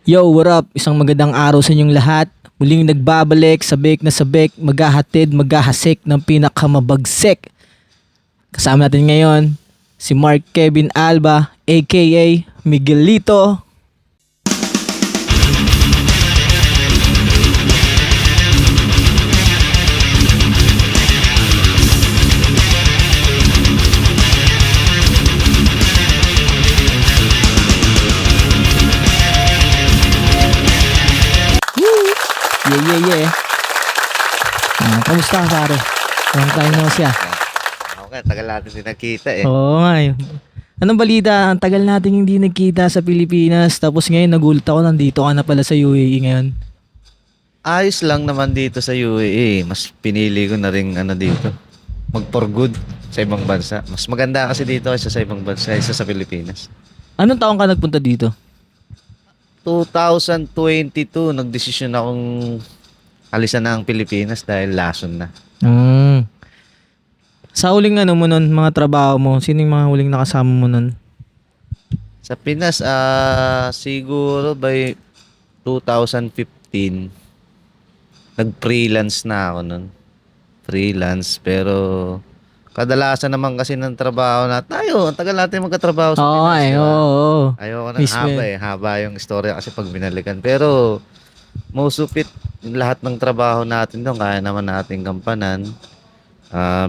Yo, what up? Isang magandang araw sa inyong lahat. Muling nagbabalik, sabik na sabik, maghahatid, maghahasik ng pinakamabagsik. Kasama natin ngayon si Mark Kevin Alba, aka Miguelito. Yeah, yeah, yeah. Kamusta ka pare? Long time no siya. Okay, tagal natin din nakita eh. Oo nga eh. Anong balita? Ang tagal natin hindi nagkita sa Pilipinas. Tapos ngayon nagulat ako nandito ka na pala sa UAE ngayon. Ayos lang naman dito sa UAE. Mas pinili ko na rin dito. Mag for good sa ibang bansa. Mas maganda kasi dito kaysa sa ibang bansa, kaysa sa Pilipinas. Anong taong ka nagpunta dito? 2022, nagdesisyon akong alisan na ang Pilipinas dahil lason na. Hmm. Sa huling mo nun, mga trabaho mo, sino yung mga huling nakasama mo nun? Sa Pinas, siguro by 2015, nag-freelance na ako nun. Freelance, pero kadalasan naman kasi ng trabaho na tayo, ang tagal natin magkatrabaho sa Oo, Pinas. ay, Diba? oo. Ayoko na Mismo haba eh. haba yung istorya kasi pag binalikan. Pero most of it, lahat ng trabaho natin doon, kaya naman nating gampanan.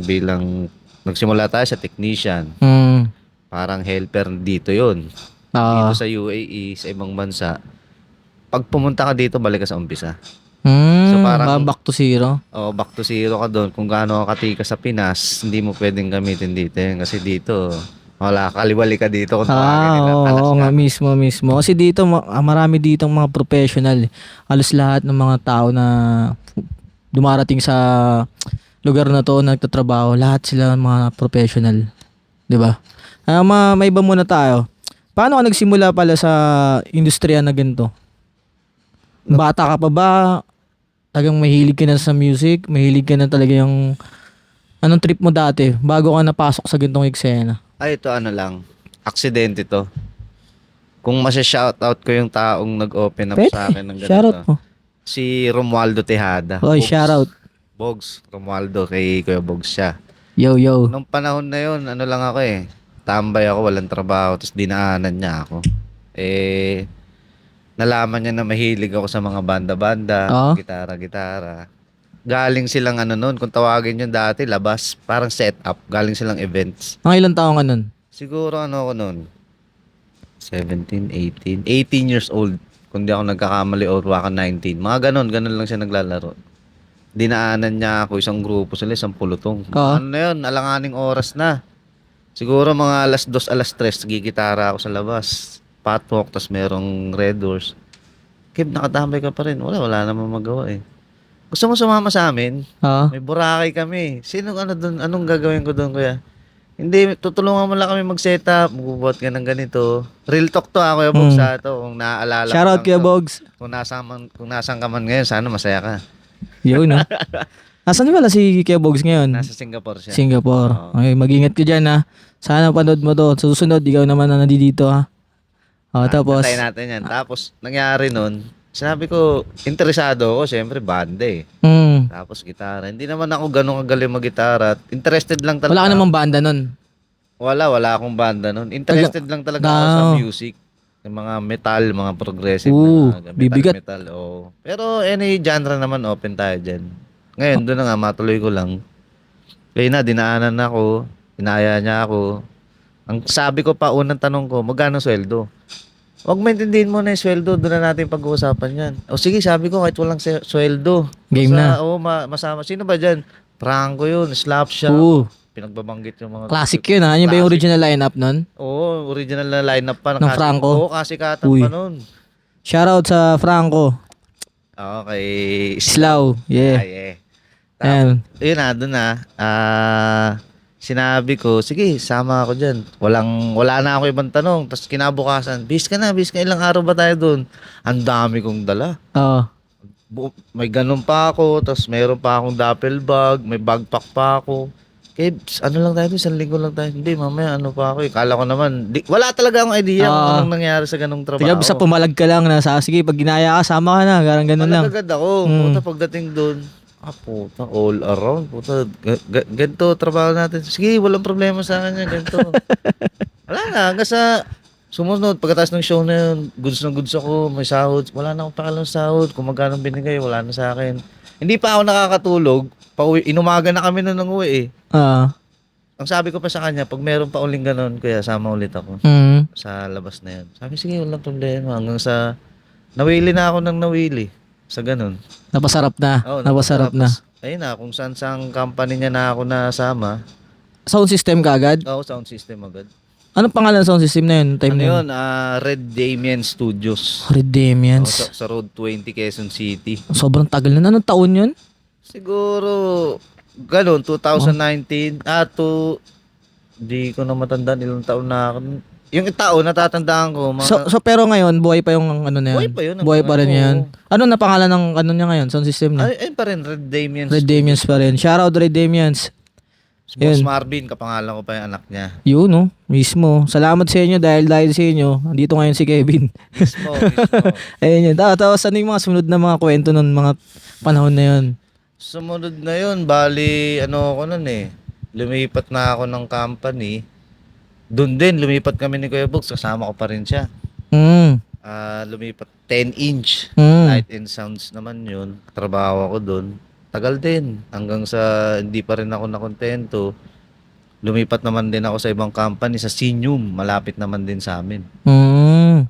Bilang nagsimula tayo sa technician, Hmm. parang helper dito yon. Oo. Dito sa UAE, sa ibang bansa, pag pumunta ka dito, balik ka sa umpisa. Hmm. So, parang- Back to zero. Back to zero ka doon. Kung gaano ka katika sa Pinas, hindi mo pwedeng gamitin dito yan. Kasi dito, wala, kaliwali ka dito kung tawagin nila. Kalas Oo ka. nga, mismo. Kasi dito, marami dito mga professional. Halos lahat ng mga tao na dumarating sa lugar na to, nagtatrabaho, lahat sila mga professional. 'Di ba? May iba muna tayo. Paano ka nagsimula pala sa industriya na ganito? Bata ka pa ba? Tagang mahilig ka na sa music? Mahilig ka na talaga yung... Anong trip mo dati bago ka napasok sa gantong eksena? Ay, ito lang. Aksidente to. Kung masya-shoutout ko yung taong nag-open up Pwede. sa akin ng ganito. Shoutout mo. Si Romualdo Tejada. Oy, Bogs. shoutout. Bogs. Romualdo. Kay Kuya Bogs siya. Yo. Nung panahon na yun, lang ako eh. Tambay ako, walang trabaho. Tapos dinaanan niya ako. Nalaman niya na mahilig ako sa mga banda-banda. Oo. Gitara-gitara. Galing silang noon, kung tawagin yun dati, labas. Parang setup. Galing silang events. Mga ilang taong ka nun? Siguro ako noon, 17, 18 years old. Kung di ako nagkakamali or baka 19. Mga ganun lang siya naglalaro. Dinaanan niya ako, isang grupo sila, isang pulutong. Oo. Ano na yun, alanganing oras na. Siguro mga alas 2, alas 3, gigitara ako sa labas. Patwalk, tas merong red doors. Kib, nakatambay ka pa rin. Wala namang magawa eh. Gusto mo sumama sa amin? Oo. May Boracay kami. Sino doon? Anong gagawin ko doon, kuya? Hindi, tutulungan mo lang kami mag-setup. Magbubuhat ka ng ganito. Real talk to, Kuya Bogs, to. Kung naaalala ko Shoutout lang kay to. Bogs. Kung nasaan ka man ngayon, sana masaya ka. Yo, no? Nasaan pala si Kuya Bogs ngayon? Nasa Singapore siya. Singapore. Oo. Okay, mag-ingat ka dyan ha. Sana panood mo to. Sa susunod, ikaw naman na nandito ha. Tapos, Antayin natin yan. Tapos, nangyari nun, sinabi ko, interesado ako, syempre, banda eh. Tapos, gitara. Hindi naman ako ganun kagaling mag-gitara. Interested lang talaga. wala ka namang banda nun. Wala akong banda nun. Interested lang talaga ako sa music. Yung mga metal, mga progressive Ooh, na bibigat. metal. Oh. Pero any genre naman, open tayo dyan. Ngayon, doon na nga, matuloy ko lang. Kaya na, dinaanan ako. Inaya niya ako. Ang sabi ko pa, unang tanong ko, magkano sweldo? Huwag maintindihin mo na yung sweldo, doon na natin pag-uusapan yan. O sige, sabi ko, kahit walang sweldo. Game na. Oo, masama. Sino ba dyan? Franco yun, Slapshot. Oo. Pinagbabanggit yung mga... Classic yun ha. Yun ba yung Classic. original lineup nun? Oo, original na lineup pa. Ng Franco? Oo, kasi katan Uy. pa nun. Shoutout sa Franco. Oo, kay... Slaw. Yeah. Yeah. Ayan. Yun na, doon na. Sinabi ko, sige, sama ako dyan. Wala na ako ibang tanong. Tapos kinabukasan, bis ka, ilang araw ba tayo doon? Ang dami kong dala. Oo. May ganun pa ako, tapos meron pa akong duffel bag, may backpack pa ako. Kebs, ano lang tayo, isang linggo lang tayo. Hindi, mamaya ano pa ako eh. Kala ko naman, wala talaga akong idea kung Ah. anong nangyari sa ganong Tiga, trabaho. basta pumalag ka lang na sige, pag ginaya ka, sama ka na. Garang ganun lang. Malagagad ako. Mm. Puta, pagdating doon, puta, all around. Puta, ganito, trabaho natin. Sige, walang problema sa kanya, ganito. Wala na, hanggang sa sumunod, pagkatapos ng show na yun, goods na goods ako, may sahod. Wala na akong pakialam sa sahod. Kung magkano binigay, wala na sa akin. Hindi pa ako nakakatulog. Pauwi, inumaga na kami nun ng uwi eh. Ah. Ang sabi ko pa sa kanya, pag meron pa uling ganun, kuya, sama ulit ako Mm. sa labas na yan. Sabi, sige, walang problema. Hanggang sa, nawili na ako ng nawili sa ganun. Napasarap na. Oo, Napasarap na. tapos, ayun na, kung saan sang company niya na ako nasama, Sound system ka agad? ako sound system agad. Anong pangalan ng sound system na yun? Time Ano na yun? Red Damien Studios. Red Oo, Damians. sa Road 20, Quezon City. Sobrang tagal na. Anong taon yun? Siguro, ganun, 2019. Di ko na matandaan ilang taon na ako. Yung taon, natatandaan ko. So pero ngayon, buhay pa yung ano na yan? Buhay pa yun. Buhay pa rin Oo. yan. Ano na pangalan ng ano niya ngayon? Sound system niya? Ayun pa rin, Red Damien Red Damians pa rin. Shoutout Red Damians. Si Boss Yun. Marvin, kapangalan ko pa yung anak niya. Yun, no? Mismo. Salamat sa inyo dahil sa inyo. Andito ngayon si Kevin. Mismo. Ayun yun. Tapos ano yung mga sunod na mga kwento ng mga panahon na yun? Sumunod na yun, bali, ano ako nun eh. Lumipat na ako ng company. Doon din, lumipat kami ni Kuya Bugs, kasama ko pa rin siya. Mm. Lumipat 10-inch. Mm. Light and sounds naman yun. Trabaho ako doon. Tagal din. Hanggang sa hindi pa rin ako nakontento. Lumipat naman din ako sa ibang company, sa Sinium. Malapit naman din sa amin. Mm.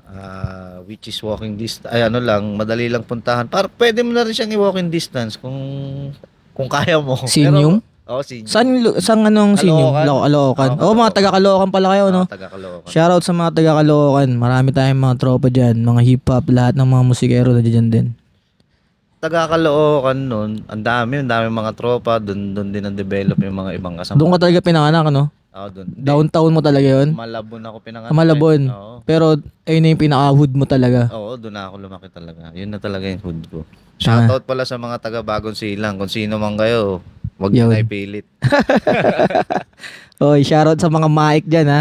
Which is walking distance. Ay, ano lang, madali lang puntahan. Pwede mo na rin siyang i-walking distance kung kaya mo. Sinium? Oo, Sinium. Saan anong sinyo? Caloocan. Caloocan. Oo, Mga taga Caloocan pala kayo, no? Taga Caloocan. Shoutout sa mga taga Caloocan. Marami tayong mga tropa dyan. Mga hip-hop, lahat ng mga musikero na dyan din. Taga Caloocan nun, ang dami mga tropa. Doon din na-develop yung mga ibang kasama. Doon ka talaga pinanganak, no? Oo, doon. Downtown mo talaga yun? Malabon ako pinanganak. Malabon. Oo. Pero ayun na yung pinaka-hood mo talaga. Oo, doon na ako lumaki talaga. Yun na talaga yung hood ko. Shoutout pala sa mga taga Bagong Silang. Kung sino man kayo, wag niyo Yun. na ipilit. Oy, shoutout sa mga mic dyan, ha?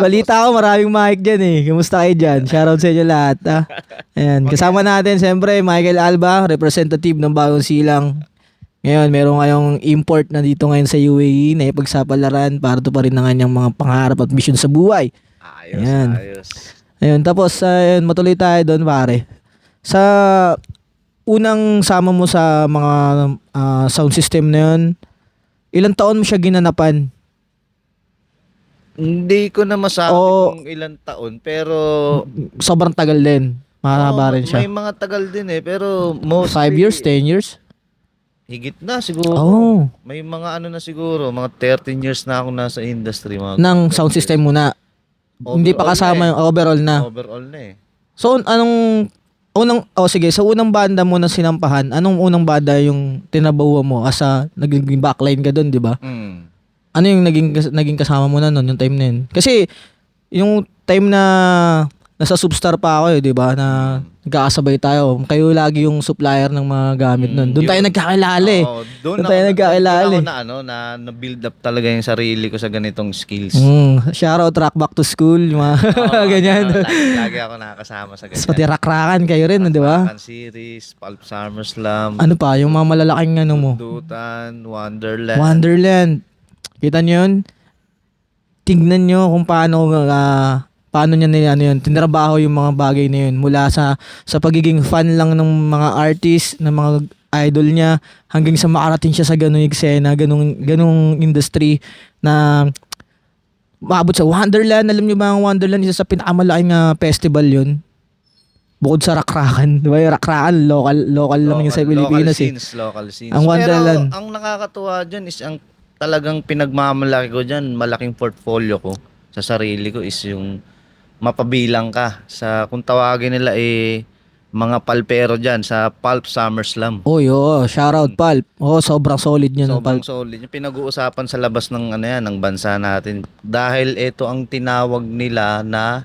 Balita ko, maraming mic dyan, eh. Kumusta kayo dyan? Shoutout sa inyo lahat, ha? Ayan. Kasama natin, siyempre, Michael Alba, representative ng Bagong Silang. Ngayon, meron kayong import na dito ngayon sa UAE na ipagsapalaran para to pa rin ang kanyang mga pangarap at mission sa buhay. Ayos, Ayan. ayos. Ayun, tapos ayun, matuloy tayo doon, pare. Sa unang sama mo sa mga sound system na yun, ilang taon mo siya ginanapan? Hindi ko na masabi Oo. kung ilang taon, pero Sobrang tagal din. Mahaba rin siya. may mga tagal din eh, pero mostly 5 years, 10 years? higit na siguro. Oh, May mga ano na siguro, mga 13 years na ako nasa industry. Mga ng sound system muna. Hindi pa Overall kasama na yung overall eh. na. Overall na eh. So, sige, sa unang banda mo na sinampahan, anong unang banda yung tinabawa mo asa naging backline ka doon, di ba? Mm. Ano yung naging kasama mo na noon, yung time na yun? Kasi, yung time na nasa Substar pa ako, 'di ba? Na nagkakasabay tayo. Kayo lagi yung supplier ng mga gamit nun. Doon tayo Yun. nagkakilala eh. Oo, doon Doon tayo nagkakilala doon eh. ako na build up talaga yung sarili ko sa ganitong skills. Shoutout Rock Back to School, yung mga Oo, ganyan. lagi ako nakakasama sa Tapos ganyan. pati rakrakan kayo rin, di ba? Rakan Series, Pulp SummerSlam, Ano pa, yung mga malalaking ano mo. Dutan, Wonderland. Wonderland. Kita nyo yun? Tignan nyo kung paano niya yun, tinrabaho yung mga bagay na yun mula sa pagiging fan lang ng mga artist, ng mga idol niya hanggang sa makarating siya sa ganung eksena, ganung industry na maabot sa Wonderland. Alam niyo ba ang Wonderland, isa sa pinakamalaking festival yun? Bukod sa Rakrakan, di ba? Yung Rakrakan, local lang yun sa Pilipinas eh. Local scenes. Ang Wonderland. Pero ang nakakatuwa dyan is ang talagang pinagmamalaki ko dyan, malaking portfolio ko sa sarili ko is yung mapabilang ka sa kung tawagin nila mga palpero dyan sa Pulp SummerSlam. Shoutout Pulp. Sobrang solid yun ng Sobrang Pulp. solid. Yung pinag-uusapan sa labas ng ng bansa natin. Dahil ito ang tinawag nila na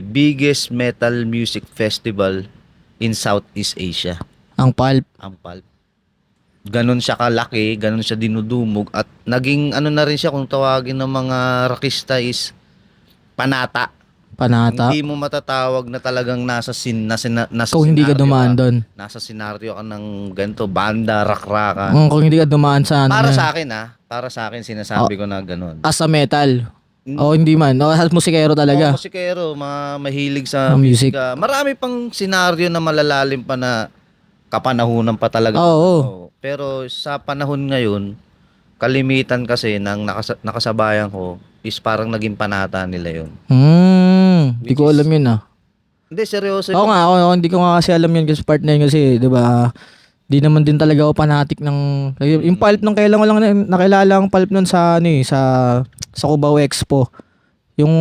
biggest metal music festival in Southeast Asia. Ang Pulp. Ang Pulp. ganun siya kalaki, ganun siya dinudumog at naging ano na rin siya kung tawagin ng mga rockista is panata. Panata. Hindi mo matatawag na talagang nasa Kung hindi ka senaryo dumaan doon. Nasa senaryo ka ng ganito, banda, rakraka. Kung hindi ka dumaan sa ano. Para na- sa akin para sa akin sinasabi ko na ganun. As a metal. O hindi man. O as musikero talaga. Musikero, mahilig sa Ang music. musika. Marami pang senaryo na malalalim pa na kapanahunan pa talaga. Oo. Pero sa panahon ngayon, kalimitan kasi ng nakasabayan ko is parang naging panata nila yun. Hindi ko alam yun ah. Hindi, seryoso. Oo nga, oo, hindi ko nga kasi alam yun kasi part na yun kasi, di ba, di naman din talaga ako fanatic ng, yung pulp nung kailan ko lang nakilala ang pulp nun sa, ano eh, sa Cubao Expo. Yung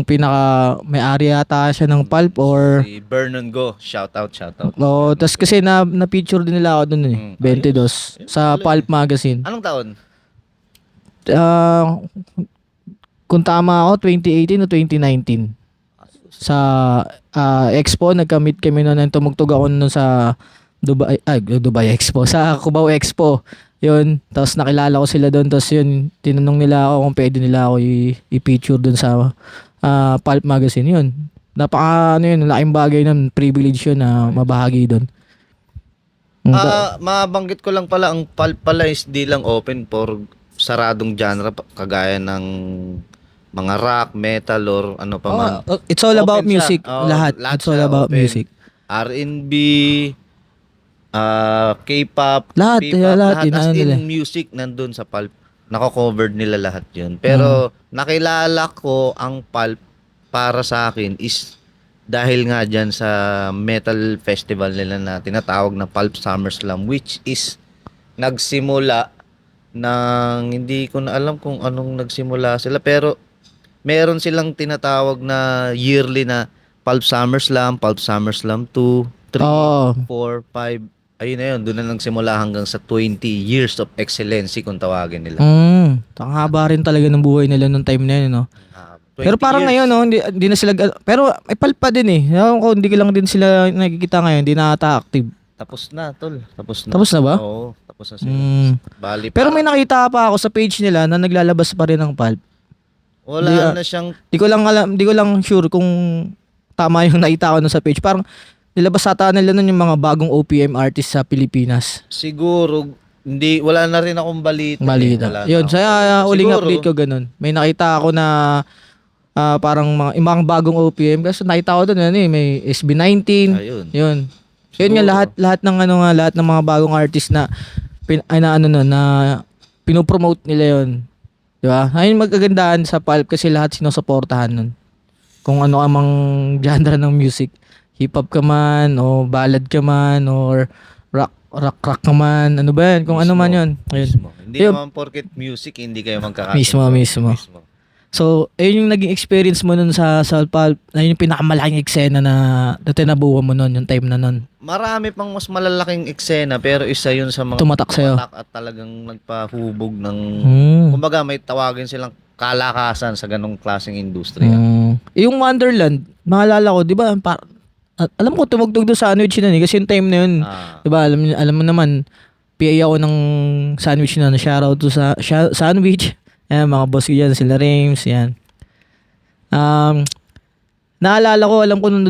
pinaka, may-ari yata siya ng pulp or, Si Vernon Go, shout out. oh, tas kasi na-picture din nila ako dun eh, 22, sa pulp magazine. Anong taon? Kung tama ako, 2018 o 2019. Sa Expo, nagka-meet kami noon, tumugtog ako noon sa Dubai Expo, sa Cubao Expo. Yun, tapos nakilala ko sila doon, tapos yun, tinanong nila ako kung pwede nila ako i-feature doon sa Pulp Magazine. Yun, laking bagay nun, privilege yun na mabahagi doon. Mabanggit ko lang pala, ang pulp pala is di lang open for saradong genre kagaya ng mga rock, metal or ano pa man. It's all about Open siya. music. Lahat. It's all siya about open. music. R&B, K-pop, Lahat, P-pop, lahat as yun, nila. in music nandun sa pulp. Nako-covered nila lahat yun. Pero nakilala ko ang pulp para sa akin is dahil nga dyan sa metal festival nila na tinatawag na Pulp SummerSlam, which is nagsimula ng, hindi ko na alam kung anong nagsimula sila, pero meron silang tinatawag na yearly na Pulp SummerSlam 2, 3, Oo. 4, 5. Ayun na yun, doon na nagsimula hanggang sa 20 years of excellency kung tawagin nila. Ang haba rin talaga ng buhay nila nung time na yun, no? 20 Pero parang years. ngayon, no, hindi na sila, pero may palpa din eh. Ewan ko, hindi ko lang din sila nakikita ngayon, hindi na ata active. Tapos na, tol. Tapos na. Tapos na ba? Oo, tapos na sila. Bali Pero pa. may nakita pa ako sa page nila na naglalabas pa rin ng pulp. Wala na siyang Di ko lang sure kung tama yung nakita ko nun sa page. Parang nilabas ata nila nun yung mga bagong OPM artist sa Pilipinas. siguro wala na rin akong balita. Balita. Wala na Yun, akong saya balita. uling Siguro, update ko ganun. May nakita ako na parang mga bagong OPM kasi nakita ko doon may SB19. Ayun. Yun. Yun nga Siguro. lahat ng lahat ng mga bagong artist na na pinopromote nila yun. 'Di ba? Ayun magkagandahan sa pulp kasi lahat sinusuportahan nun. Kung ano amang genre ng music, hip hop ka man o ballad ka man or rock ka man, ano ba yan? Kung ano man yun. Ayun. Mismo. Hindi Ayun. naman porket music, hindi kayo magkakasunod. Mismo. So, ayun yung naging experience mo nun sa pulp. Ayun yung pinakamalaking eksena na tinabuhan mo nun, yung time na nun. Marami pang mas malalaking eksena pero isa yun sa mga Tumatak sa'yo. at talagang nagpahubog ng Kumbaga, may tawagin silang kalakasan sa ganong klaseng industriya. Yung Wonderland, maalala ko, di ba, alam ko tumugtog doon sa sandwich na kasi yung time na yun, di ba, alam mo naman, PA ako ng sandwich na shoutout to sa sandwich. Ayan, mga boss ko dyan, sila Rames, yan. Naalala ko, alam ko nung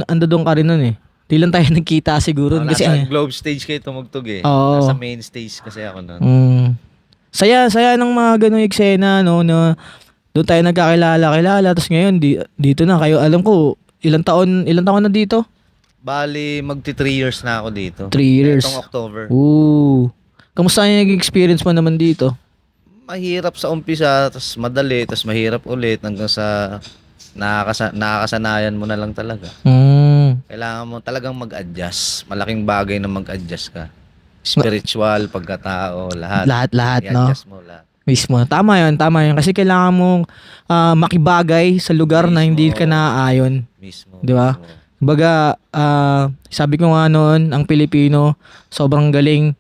ando doon ka rin nun eh. Di lang tayo nagkita siguro. Kasi Nasa Globe stage kayo tumugtog eh. Oo. Nasa main stage kasi ako nun. Saya ng mga ganong eksena, no, na doon tayo nagkakilala. Tapos ngayon, dito na kayo. Alam ko, ilang taon na dito? Bali, magti 3 years na ako dito. 3 years. Itong October. Kamusta yung experience mo naman dito? Mahirap sa umpisa, tapos madali, tapos mahirap ulit hanggang sa nakakasanayan mo na lang talaga. Kailangan mo talagang mag-adjust. Malaking bagay na mag-adjust ka. Spiritual, pagkatao, lahat. Lahat, no? I-adjust mo lahat. Mismo. Tama yun. Kasi kailangan mong makibagay sa lugar na hindi ka naaayon. Mismo. Di ba? mismo. Kumbaga, sabi ko nga noon, ang Pilipino, sobrang galing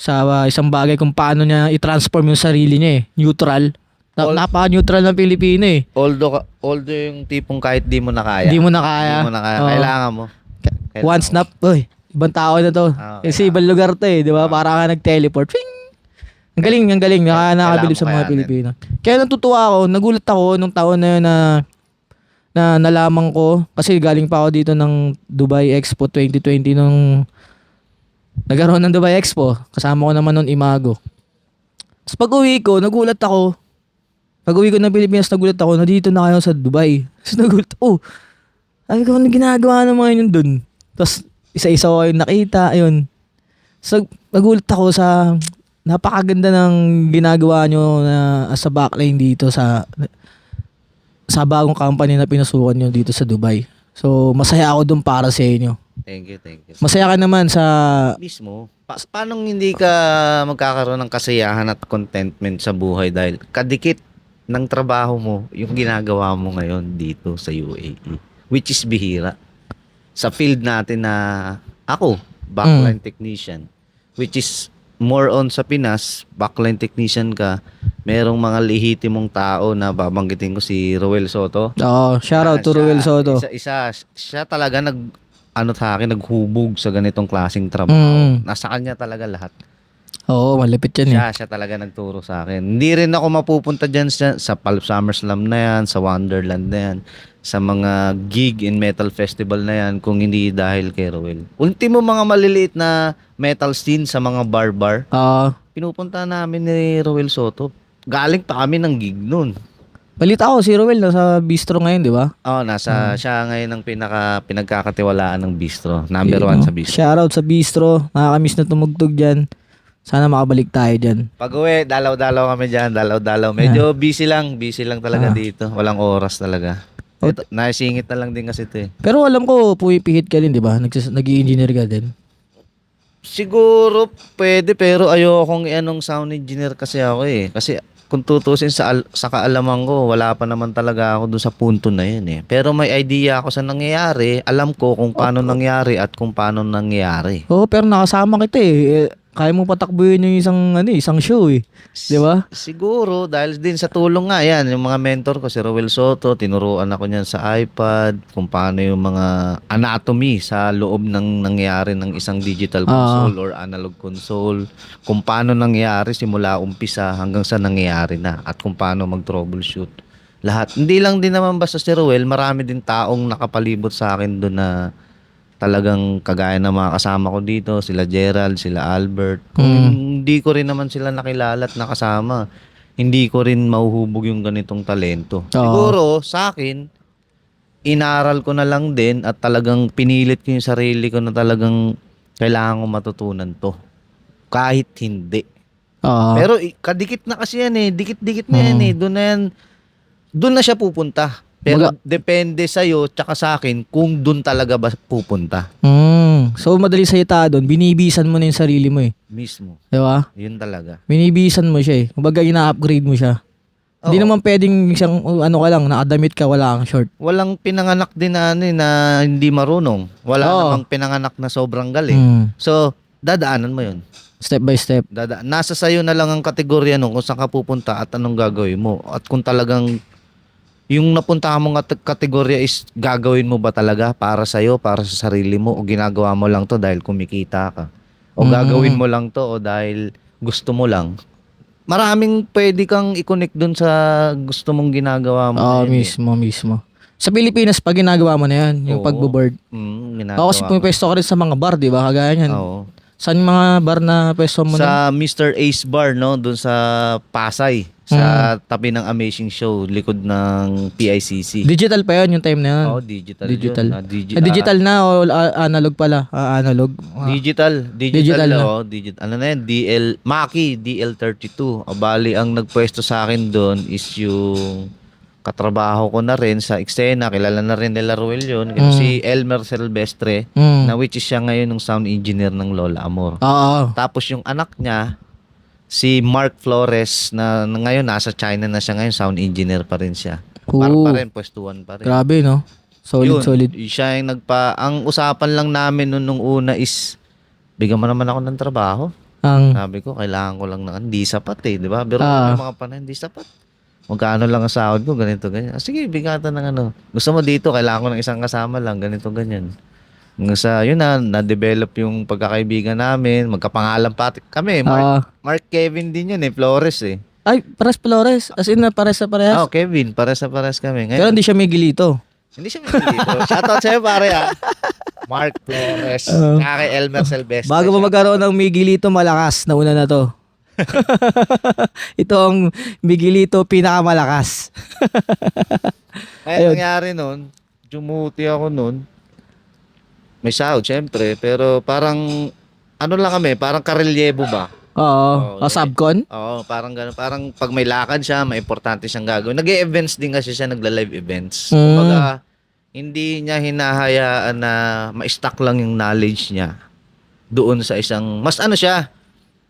sa isang bagay kung paano niya i-transform yung sarili niya eh. Neutral. Napaka-neutral ng Pilipino eh. Although yung tipong kahit di mo na kaya. Hindi mo na kaya. Di mo na kaya. Oo. Kailangan mo. One snap, ibang tao na to. Kasi ibang lugar to eh, di ba? Para ka nag-teleport. Ping! Ang galing. Nakakabilib sa mga kayanin. Pilipino. Kaya natutuwa ako, nagulat ako nung taon na yun na nalaman ko. Kasi galing pa ako dito ng Dubai Expo 2020 nung nagkaroon ng Dubai Expo. Kasama ko naman nun Imago. Tapos pag uwi ko, nagulat ako. Pag uwi ko ng Pilipinas, nagulat ako na dito na kayo sa Dubai. Tapos nagulat, sabi ko, ano ginagawa ng mga yun dun? Tapos isa-isa ko yung nakita, ayun. So, nagulat ako sa napakaganda ng ginagawa nyo na as a backline dito sa bagong company na pinasukan nyo dito sa Dubai. So, masaya ako dun para sa inyo. Thank you. Masaya ka naman sa... Mismo, paano hindi ka magkakaroon ng kasiyahan at contentment sa buhay dahil kadikit ng trabaho mo yung ginagawa mo ngayon dito sa UAE, which is bihira. Sa field natin na ako, backline technician, which is more on sa Pinas, backline technician ka, merong mga lehitimong tao na babanggitin ko si Roel Soto. Shoutout to Ruel Soto. Siya talaga sa akin, naghubog sa ganitong klaseng trabaho. Mm. Nasa kanya talaga lahat. Oo, malapit yan eh. Siya talaga nagturo sa akin. Hindi rin ako mapupunta dyan sa Palp Summer Slam na yan, sa Wonderland na yan, sa mga gig in metal festival na yan, kung hindi dahil kay Roel. Ultimo mga maliliit na metal scene sa mga bar-bar, pinupunta namin ni Roel Soto. Galing pa kami ng gig nun. Balita ko, si Roel nasa bistro ngayon, di ba? Siya ngayon ang pinagkakatiwalaan ng bistro. Number 1 sa bistro. Shoutout sa bistro. Nakakamiss na tumugtog dyan. Sana makabalik tayo dyan. Pag uwi, dalaw-dalaw kami dyan, dalaw-dalaw. Medyo busy lang talaga dito. Walang oras talaga. Ito, naisingit na lang din kasi ito eh. Pero alam ko, pumipihit ka rin, di ba? Nag-i-engineer ka din. Siguro pwede, pero ayokong anong sound engineer kasi ako eh. Kasi kung tutusin sa kaalaman ko, wala pa naman talaga ako doon sa punto na yun eh. Pero may idea ako sa nangyayari. Alam ko kung paano nangyari at kung paano nangyayari. Oo, pero nakasama kita eh. Kaya mo patakbuhin yung isang show eh. Di ba? Siguro, dahil din sa tulong nga yan, yung mga mentor ko, si Roel Soto, tinuruan ako niyan sa iPad, kung paano yung mga anatomy sa loob ng nangyari ng isang digital console or analog console, kung paano nangyari simula umpisa hanggang sa nangyari na, at kung paano mag-troubleshoot. Lahat. Hindi lang din naman basta si Roel, marami din taong nakapalibot sa akin doon na talagang kagaya ng mga kasama ko dito, sila Gerald, sila Albert. Kung hindi ko rin naman sila nakilala at nakasama, hindi ko rin mahuhubog yung ganitong talento. Siguro, sa akin, inaral ko na lang din at talagang pinilit ko yung sarili ko na talagang kailangan ko matutunan to. Kahit hindi. Pero kadikit na kasi yan eh. Dikit-dikit na yan eh. Doon na siya pupunta. Pero depende sa'yo tsaka sa akin kung doon talaga ba pupunta. So madali salita doon, binibisan mo na yung sarili mo eh. Mismo. Diba? Yun talaga. Binibisan mo siya eh. Kumbaga ina-upgrade mo siya. Hindi naman pwedeng siyang ano ka lang, nakadamit ka, wala kang short. Walang pinanganak din na hindi marunong. Wala namang pinanganak na sobrang galing. So, dadaanan mo yun. Step by step. Nasa sayo na lang ang kategorya nung kung saan ka pupunta at anong gagawin mo. At kung talagang yung napuntahan mong kategorya is gagawin mo ba talaga para sa'yo, para sa sarili mo, o ginagawa mo lang to dahil kumikita ka, o gagawin mo lang to o dahil gusto mo lang. Maraming pwede kang i-connect dun sa gusto mong ginagawa mo. Mismo. Sa Pilipinas, pag ginagawa mo na yan, yung pagbo-board. Ako kasi pumipesto ka rin sa mga bar, di ba? Kagaya yan. Saan yung mga bar na pesto mo sa Mr. Ace Bar, no? Doon sa Pasay. Sa tabi ng Amazing Show, likod ng PICC. Digital pa yun yung time na yun? Oo, digital. Digital na o analog pala? Analog? Digital na. Digital. Ano na yan? Maki DL32. Bali, ang nagpwesto sa akin doon is yung katrabaho ko na rin sa eksena. Kilala na rin nila Ruel yun. Si Elmer Silvestre, na which is siya ngayon ng sound engineer ng Lola Amor. Tapos yung anak niya, si Mark Flores, na ngayon nasa China na siya ngayon, sound engineer pa rin siya. Pa rin, pwestuhan pa rin. Grabe, no? Solid. Siya yung ang usapan lang namin nung una is, bigyan mo naman ako ng trabaho. Sabi ko, kailangan ko lang hindi sapat eh, di ba? Pero yung mga panahon, hindi sapat. Magkano lang ang sahod ko, ganito, ganyan. Sige, bigatan ng ano. Gusto mo dito, kailangan ko ng isang kasama lang, ganito, ganyan. Hanggang sa, yun na-develop yung pagkakaibigan namin. Magkapangalan pati kami. Ah, Mark Kevin din yun Flores ay, Pares Flores. As in, pares na parehas. Kevin. Pares sa pares kami. Pero Ngayon, hindi siya Miguelito. hindi siya may dito. Shoutout sa'yo pare Mark Flores. Tsaka kay Elmer Silvestre. Bago pa magkaroon ng Miguelito, malakas. Nauna na to. Ito ang Miguelito pinakamalakas. Kaya nangyari nun, jumuti ako nun. May sahod, syempre. Pero parang, ano lang kami, parang karelyebo ba? Oo. O, subcon? Oo, parang gano'n. Parang pag may lakad siya, may importante siyang gagawin. Nag-e-events din kasi siya, nagla-live events. Kumbaga, hindi niya hinahayaan na ma-stack lang yung knowledge niya doon sa isang, mas ano siya,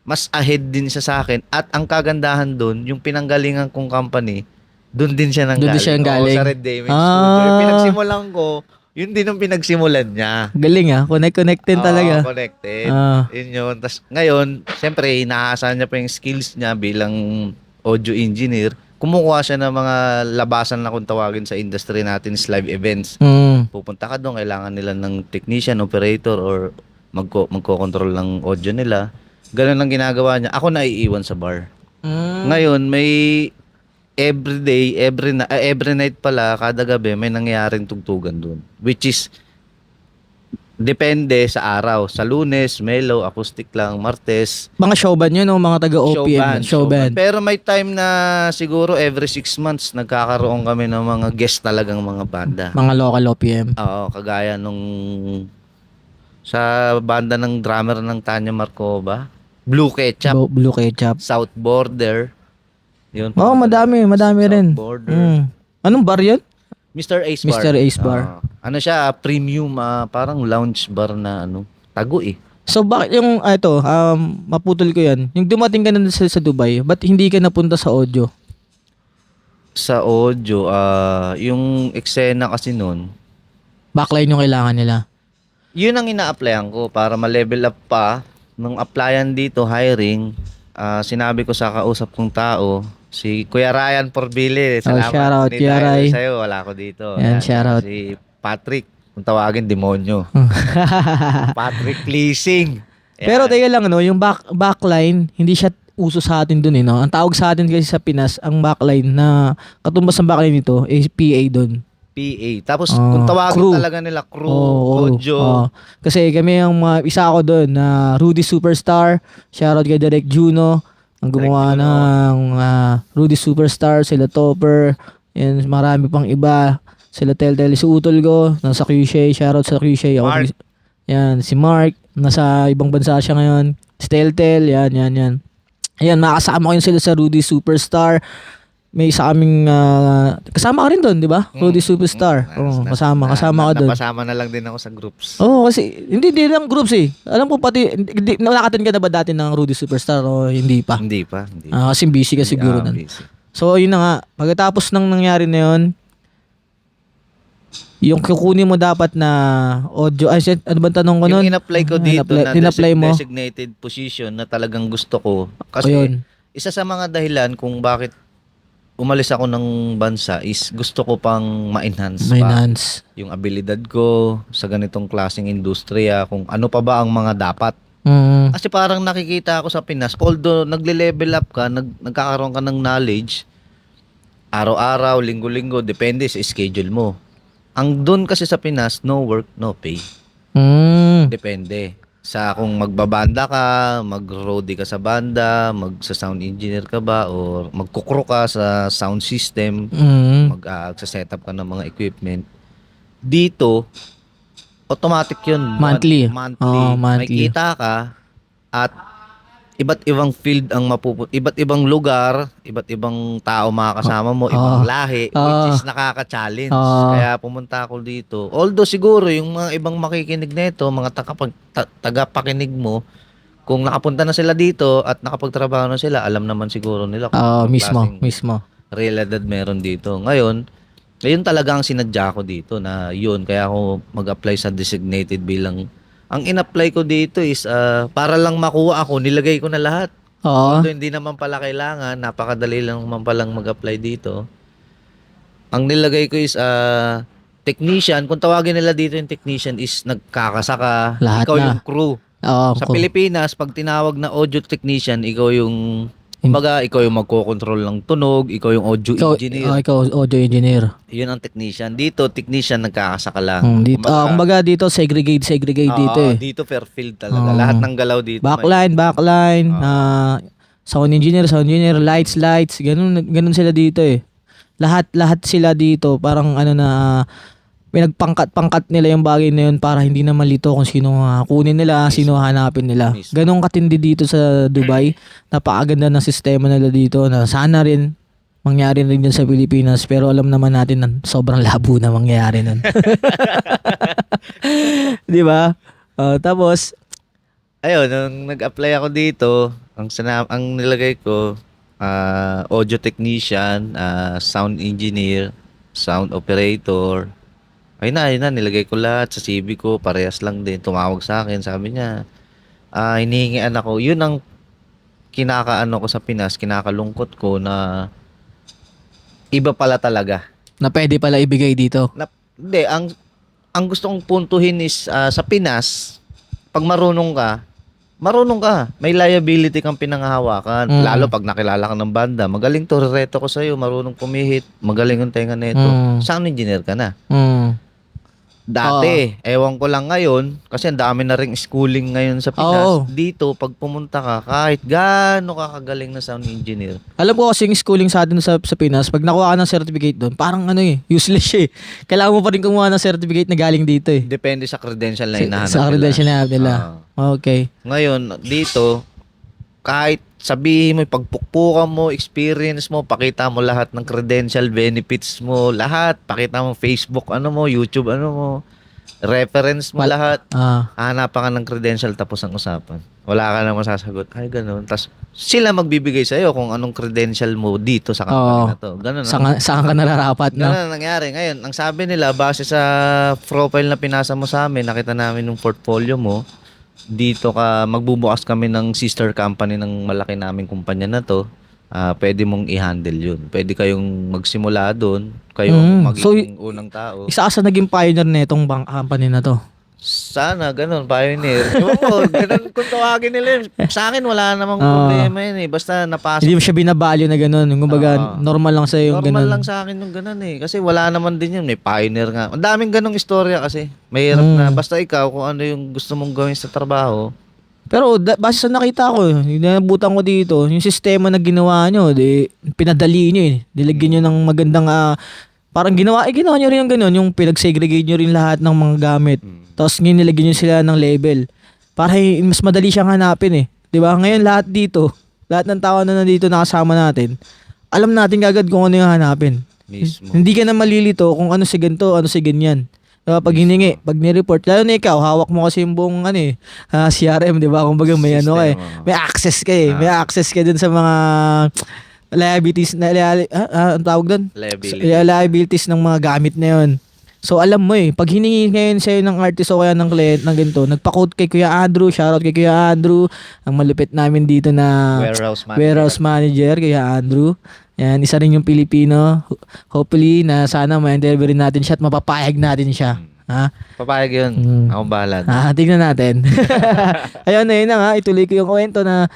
mas ahead din siya sa akin. At ang kagandahan doon, yung pinanggalingan kong company, doon din siya nanggaling. Doon din siya nanggaling. Oo, sa Red Damage Studio. Yung pinagsimulan ko, yun din ang pinagsimulan niya. Galing connected talaga. Oo, connected. Yun yun. Tapos ngayon, siyempre, inaasahan niya pa yung skills niya bilang audio engineer. Kumukuha siya ng mga labasan na kung tawagin sa industry natin is live events. Pupunta ka doon, kailangan nila ng technician, operator, or magko-control ng audio nila. Ganun ang ginagawa niya. Ako naiiwan sa bar. Ngayon, may every night pala, kada gabi, may nangyayaring tugtugan doon. Which is, depende sa araw. Sa Lunes, mellow, acoustic lang. Martes, Mga showband yun, mga taga-OPM. Showband. pero may time na siguro every 6 months nagkakaroon kami ng mga guest talagang mga banda. Mga local OPM. Oo, kagaya nung sa banda ng drummer ng Tanya Marcova, Blue Ketchup, Blue Ketchup. South Border. Yun. Oo, madami South rin. Border. Anong bar yun? Mr. Ace Bar. Mr. Ace Bar. Ano siya, premium, parang lounge bar na tago So bakit yung maputol ko yan. Yung dumating ka na sa Dubai, ba't hindi ka napunta sa audio? Sa audio, yung eksena kasi nun, Backline yung kailangan nila. yun ang ina-applyan ko para ma-level up pa. Nung applyan dito, hiring, sinabi ko sa kausap kong tao, si Kuya Ryan Porbili. Salamat. Shoutout, Hindi Kuya dahil Ray. sa'yo, wala ko dito. Yan, shoutout. Si Patrick, kung tawagin, demonyo. Patrick Leasing. Yan. Pero teka lang, yung backline, hindi siya uso sa atin dun no? Ang tawag sa atin kasi sa Pinas, ang backline na katumbas ng backline nito, is PA dun. PA. Tapos kung tawagin crew. talaga nila, crew, audio. Kasi kami yung isa ako doon na Rudy Superstar, shoutout kay Direk Juno, ang gumawa ng Rudy Superstar, sila Topper, and marami pang iba, sila Teltel, si Utol ko, nasa QShay, shoutout sa QShay. Mark. Yan, si Mark, nasa ibang bansa siya ngayon, si Teltel, yan. Ayan, makasama ko yun sila sa Rudy Superstar. May isa kaming kasama ka rin doon, di ba? Rudy Superstar. Kasama ka doon. Napasama na lang din ako sa groups. Kasi hindi lang groups Alam ko pati nakakatan ka na ba dati ng Rudy Superstar o hindi pa? Hindi pa. Kasi busy ka siguro nun. Busy. So yun na nga, pagkatapos ng nangyari na yun, yung kukunin mo dapat na audio, ano ba tanong ko nun? Yung in-apply ko dito na in-apply mo? designated position na talagang gusto ko. Kasi isa sa mga dahilan kung bakit umalis ako ng bansa is gusto ko pang ma-enhance pa yung abilidad ko sa ganitong klaseng industriya, kung ano pa ba ang mga dapat. Kasi parang nakikita ako sa Pinas, although nagle-level up ka, nagkakaroon ka ng knowledge, araw-araw, linggo-linggo, depende sa schedule mo. Ang doon kasi sa Pinas, no work, no pay. Depende sa kung magbabanda ka, mag-roadie ka sa banda, magsa-sound engineer ka ba, or magkukro ka sa sound system, mag-setup ka ng mga equipment. Dito, automatic yun. Monthly. May kita ka at iba't ibang field ang iba't ibang lugar, iba't ibang tao makakasama mo, ibang lahi, which is nakaka-challenge. Kaya pumunta ako dito. Although siguro yung mga ibang makikinig nito, mga tagapakinig mo, kung nakapunta na sila dito at nakapagtrabaho na sila, alam naman siguro nila kung mismo. realidad meron dito. Ngayon talaga ang sinadya ko dito na yun. Kaya ako mag-apply sa designated bilang. Ang in-apply ko dito is para lang makuha ako, nilagay ko na lahat. Although hindi naman pala kailangan, napakadali lang naman palang mag-apply dito. Ang nilagay ko is technician, kung tawagin nila dito yung technician is nagkakasaka, Lahat ikaw na. yung crew. Oo, Sa Pilipinas, pag tinawag na audio technician, ikaw yung kumbaga, ikaw yung magko-control ng tunog, ikaw yung audio engineer. ikaw audio engineer. Yun ang technician. Dito, technician nagkakasaka lang. Dito, kumbaga dito segregate dito oo, eh. dito fair field talaga. Lahat ng galaw dito. Backline, sound engineer, lights, ganun sila dito eh. Lahat sila dito, parang ano na pinagpangkat nila yung bagay na yun para hindi na malito kung sino kunin nila, sino hanapin nila. Mismo. Ganun katindi dito sa Dubai. Napakaganda ng sistema nila dito na sana rin mangyari rin dyan sa Pilipinas, pero alam naman natin na sobrang labo na mangyayari nun. Di ba? Tapos, Ayun, nung nag-apply ako dito, ang nilagay ko, audio technician, sound engineer, sound operator. Ayun na, nilagay ko lahat sa CV ko, parehas lang din. Tumawag sa akin, sabi niya, hinihingian ako. Yun ang kinakaano ko sa Pinas, kinakalungkot ko na iba pala talaga. na pwede pala ibigay dito. Hindi, ang gusto kong puntuhin is sa Pinas, pag marunong ka, may liability kang pinanghahawakan. Lalo pag nakilala ka ng banda, magaling to, reto ko sa'yo, marunong pumihit, magaling ang tenga nito. Sound engineer ka na. Dati, ewan ko lang ngayon, kasi ang dami na ring schooling ngayon sa Pinas. Dito, pag pumunta ka, kahit gaano ka kagaling na sound engineer. Alam ko kasi yung schooling sa atin sa Pinas, pag nakuha ka ng certificate doon, parang useless eh. Kailangan mo pa rin kumuha ng certificate na galing dito eh. Depende sa credential na hinahanap Sa credential na nila. Okay. Ngayon, dito, kahit sabihin mo, pagpukpukan mo, experience mo, pakita mo lahat ng credential, benefits mo, lahat. Pakita mo Facebook, YouTube, reference mo lahat. Hanapan ka ng credential tapos ang usapan. Wala ka na masasagot. Ay, ganun. Tapos sila magbibigay sa'yo kung anong credential mo dito sa company na to. Ganun. Saan ka nararapat, no? Ganun ang nangyari. Ngayon, ang sabi nila, base sa profile na pinasa mo sa amin, nakita namin yung portfolio mo, dito magbubukas kami ng sister company ng malaki naming kumpanya na to. Pwede mong i-handle yun. Pwede kayong magsimula doon. Kayong magiging unang tao. Isa ka sa naging pioneer na itong company na to. Sana, ganun, pioneer. Ewan ko, ganun kung tawagin nila. Sa akin, wala namang problema yun eh. Basta napasok. Hindi mo siya binabalyo na ganun. Kumbaga, normal lang sa'yo yung normal ganun. lang sa akin yung ganun eh. Kasi wala naman din yun. May pioneer nga. Ang daming ganung istorya kasi. Mahirap na. Basta ikaw, kung ano yung gusto mong gawin sa trabaho. Pero base sa nakita ko, nabutan ko dito, yung sistema na ginawa nyo, pinadali nyo eh. Dilagyan nyo ng magandang, parang ginawa nyo rin yung ganun, yung pinag-segregate nyo rin lahat ng mga gamit. Tapos nilagyan nyo sila ng label. Para mas madali siyang hanapin eh. 'Di ba? Ngayon lahat ng tao na nandito nakasama natin, alam natin agad kung ano yung hanapin. Mismo. Hindi ka na malilito kung ano si ganito, ano si ganyan. Diba? Pag hiningi, pag ni-report, lalo na ikaw, hawak mo kasi yung buong CRM, di ba? Kung baga may may access ka eh. May access ka dun sa mga liabilities ang tawag doon? Liabilities ng mga gamit na yun. So alam mo eh, pag hiningi ngayon sa'yo ng artist o kaya ng client ng ganito, nagpa-quote kay Kuya Andrew, shoutout kay Kuya Andrew, ang malupit namin dito na warehouse manager, Kuya Andrew. Yan, isa rin yung Pilipino. Hopefully na sana ma-interview rin natin siya at mapapayag natin siya. Ha? Papayag yun. Ako bahala. Tignan natin. Ayun na yun na nga, ituloy ko yung kwento na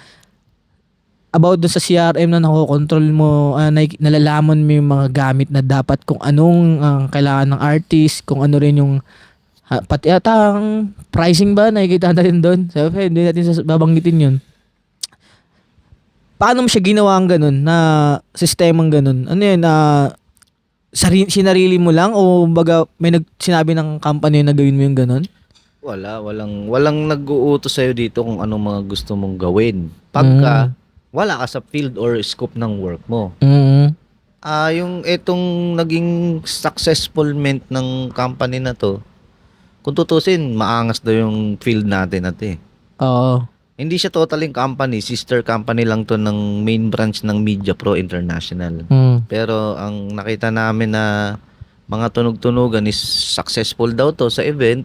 about doon sa CRM na nakokontrol mo, nalalaman mo yung mga gamit na dapat kung anong kailangan ng artist, kung ano rin yung pati ata ang pricing ba nakikita natin doon. Sabi, hindi natin babanggitin yun. Paano mo siya ginawa ang ganun na sistemang ganun? Ano yun, sinarili mo lang o baga may sinabi ng company na gawin mo yung ganun? Walang nag-uutos sa'yo dito kung anong mga gusto mong gawin. Pagka wala ka sa field or scope ng work mo. Yung itong naging successful ng company na to, kung tutusin, maangas daw yung field natin natin. Oo. Hindi siya totaling company, sister company lang to ng main branch ng Media Pro International. Pero ang nakita namin na mga tunog-tunugan is successful daw to sa event,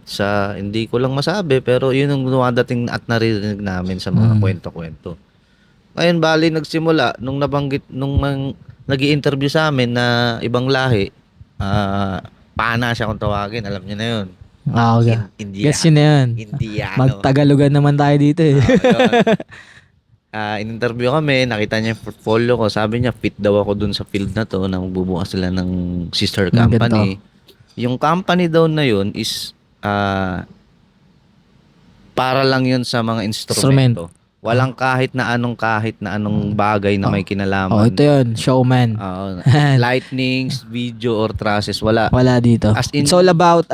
hindi ko lang masabi, pero yun ang dumadating at naririnig namin sa mga kwento-kwento. Ngayon, bali nagsimula, nung nag-i-interview sa amin na ibang lahi, Ana siya kung tawagin. Alam niyo na yun. Okay. Indiano. Guess yun na yun. Indiano. Magtagalugan naman tayo dito eh. In-interview kami, nakita niya yung portfolio ko. Sabi niya, fit daw ako dun sa field na to na magbubukas sila ng sister Ng company. Yung company daw na yun is para lang yun sa mga instrumento. Walang kahit na anong bagay na may kinalaman. Ito yun, showman. Lightnings, video, or trusses. Wala. Wala dito. As in- It's all about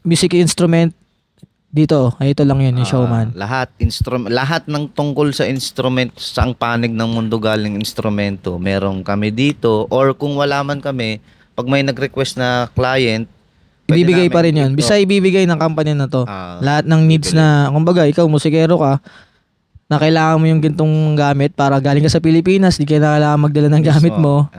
music instrument. Dito, ito lang yun, yung showman. Lahat ng tungkol sa instrument, sa ang panig ng mundo galing instrumento, merong kami dito. Or kung wala man kami, pag may nag-request na client, pwede Ibibigay namin pa rin yun. ito. Bisa ibibigay ng company na to. Ah, Lahat ng needs na, kumbaga, ikaw musikero ka, na kailangan mo yung gintong gamit para galing ka sa Pilipinas, di ka na kailangan magdala ng gamit mo.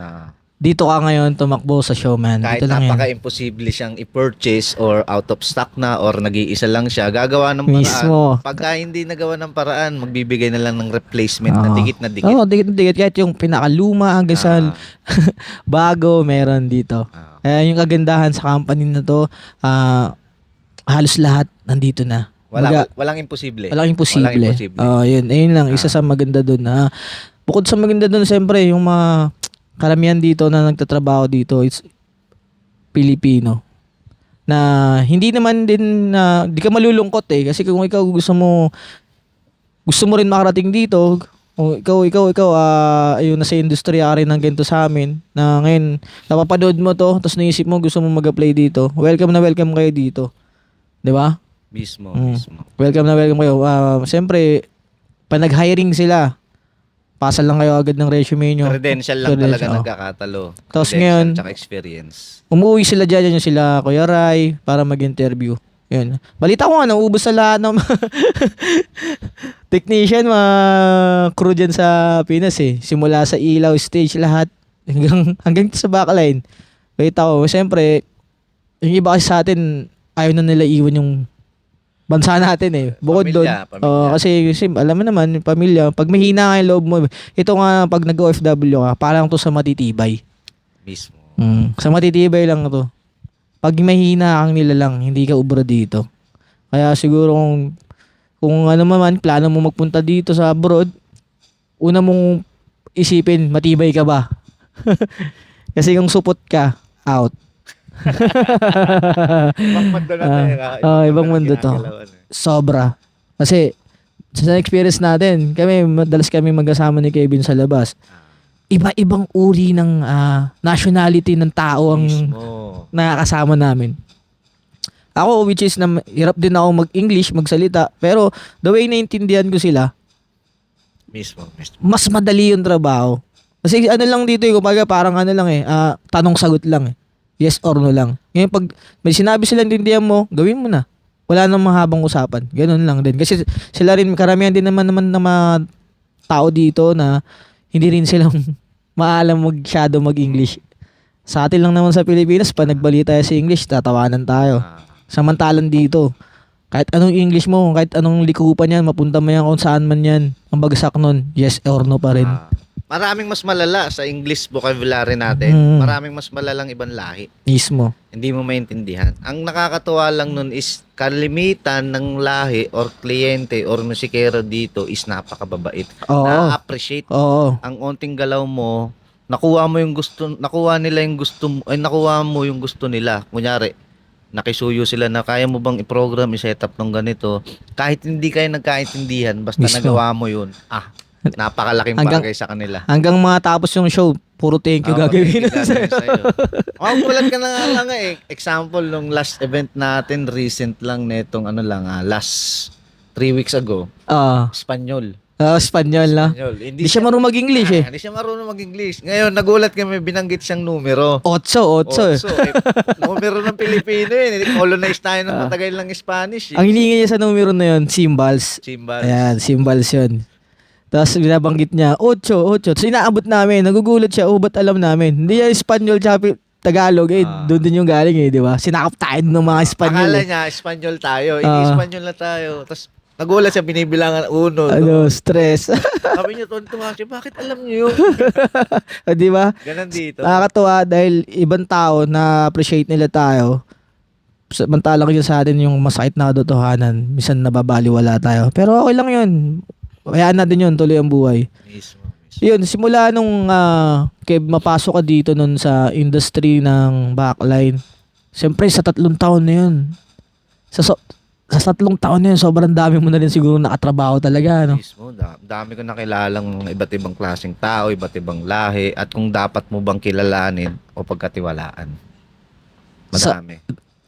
Dito ka ngayon tumakbo sa showman. Kahit Dito lang yan. napaka-imposible siyang i-purchase or out of stock na or nag-iisa lang siya, gagawa ng paraan. Mismo. Pagka hindi nagawa ng paraan, magbibigay na lang ng replacement na dikit na dikit. Oo, dikit na dikit. Kahit yung pinakaluma hanggang sa bago, meron dito. Kaya yung kagandahan sa company na to, halos lahat nandito na. Walang imposible. Walang imposible. Walang imposible. Yun. Ayun lang. Isa sa maganda doon. Bukod sa maganda doon, siyempre, yung mga karamihan dito na nagtatrabaho dito, it's Pilipino. Na hindi naman din, di ka malulungkot eh. Kasi kung ikaw gusto mo rin makarating dito, o ikaw, ayun, nasa industriya rin ng ganito sa amin, na ngayon, napapanood mo to, tapos naisip mo, gusto mo mag-apply dito, welcome na welcome kayo dito. Di ba? Mismo. Welcome na welcome kayo. Siyempre, pag nag-hiring sila, pasal lang kayo agad ng resume nyo. Credential lang talaga nagkakatalo. Tapos Credential ngayon, tsaka experience. umuwi sila dyan, yung sila Kuya Ray, para mag-interview. Yun. Balita ko nga, naubos sa lahat ng technician, mga crew dyan sa Pinas eh. Simula sa ilaw, stage, lahat. Hanggang sa backline. Balita ko, siyempre, yung iba kasi sa atin, ayaw na nila iwan yung bansa natin eh. Bukod doon. Pamilya. Kasi alam mo naman, pamilya, pag mahina nga yung loob mo, ito nga pag nag-OFW ka, parang to sa matitibay. Mismo. Sa matitibay lang to. Pag mahina ang nilalang, hindi ka ubra dito. Kaya siguro kung ano man, plano mo magpunta dito sa abroad, una mong isipin, matibay ka ba? Kasi kung supot ka, out. Ibang mundo na tayo. Ibang mundo to. Sobra. Kasi sa experience natin, madalas kami magkasama ni Kevin sa labas. Iba-ibang uri ng nationality ng tao ang nakakasama namin. Ako, which is hirap din ako mag-English, magsalita, pero the way naintindihan ko sila, Mismo. mas madali yung trabaho. Kasi ano lang dito, kumbaga parang ano lang tanong-sagot lang eh. Yes or no lang. Ngayon pag may sinabi sila intindihan mo, gawin mo na. Wala nang mahabang usapan. Ganun lang din. Kasi sila rin, karamihan din naman na mga tao dito na hindi rin silang maalam masyado mag-English. Sa atin lang naman sa Pilipinas, pag nagbalita tayo sa English, tatawanan tayo. Samantalan dito, kahit anong English mo, kahit anong likupan yan, mapunta mo yan kung saan man yan, ang bagsak nun, yes or no pa rin. Maraming mas malala sa English vocabulary natin. Maraming mas malalang ibang lahi. Mismo. Hindi mo maintindihan. Ang nakakatuwa lang nun is kalimitan ng lahi or kliyente or musikero dito is napakababait. Oo. Na-appreciate. Oo. Ang onting galaw mo, nakuha mo yung gusto nila. Kunyari, nakisuyo sila na kaya mo bang i-program, i-set up ng ganito. Kahit hindi kayo nagkaintindihan, basta Mismo. nagawa mo yun, napakalaking bagay sa kanila. Hanggang matapos yung show, puro thank you gagawin na sa'yo. Magulat ka na nga lang example, nung last event natin, recent lang netong last 3 weeks ago, Espanyol. Espanyol na. Hindi siya marunong mag-English eh. Hindi siya marunong mag-English. Ngayon, nagulat kami, binanggit siyang numero. 8. Numero ng Pilipino yun. Colonized tayo ng matagal ng Spanish. Ang hiningi niya sa numero na yun, cymbals. Ayan, cymbals yun. Tapos binabanggit niya, 8. Tapos inaabot namin, nagugulat siya, ba't alam namin? Hindi yan Espanyol tsaka Tagalog doon din yung galing di ba? Sinakap tayo ng mga Espanyol. Akala niya, Espanyol tayo. Hindi Espanyol na tayo. Tapos Nagulat siya, binibilangan uno. Ano, stress. Sabi niya, tuwa siya, bakit alam niyo yun? Di ba? Ganon dito. Nakakatuwa dahil ibang tao na appreciate nila tayo. Samantalang yun sa atin yung masakit na katotohanan. Minsan nababaliwala tayo. Pero okay lang yun. Hayaan natin yun, tuloy ang buhay. Mismo. Yun, simula nung kaya mapasok ka dito nun sa industry ng backline. Siyempre, sa 3 taon na yun. Sa 3 taon na yun, sobrang dami mo na rin siguro nakatrabaho talaga, no? Mismo. Dami ko nakilalang iba't ibang klaseng tao, iba't ibang lahi, at kung dapat mo bang kilalanin o pagkatiwalaan. Madami.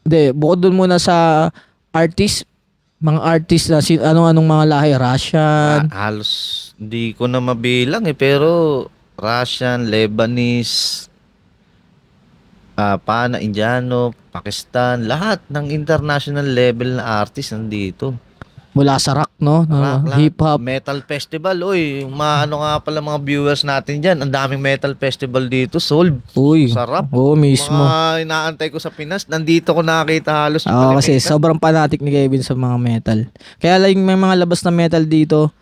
Hindi, bukod dun muna sa mga artist na anong mga lahi, Russian. Halos hindi ko na mabilang pero Russian, Lebanese, Indiano, Pakistan, lahat ng international level na artist nandito. Mula sa rock, no? Rock, lahat. Hip-hop. Metal festival, maano nga pala mga viewers natin dyan. Ang daming metal festival dito, Solve. Uy. Sarap. Oo, mismo. Mga inaantay ko sa Pinas, nandito ko nakakita halos. Oo, kasi sobrang fanatic ni Kevin sa mga metal. Kaya lang may mga labas na metal dito,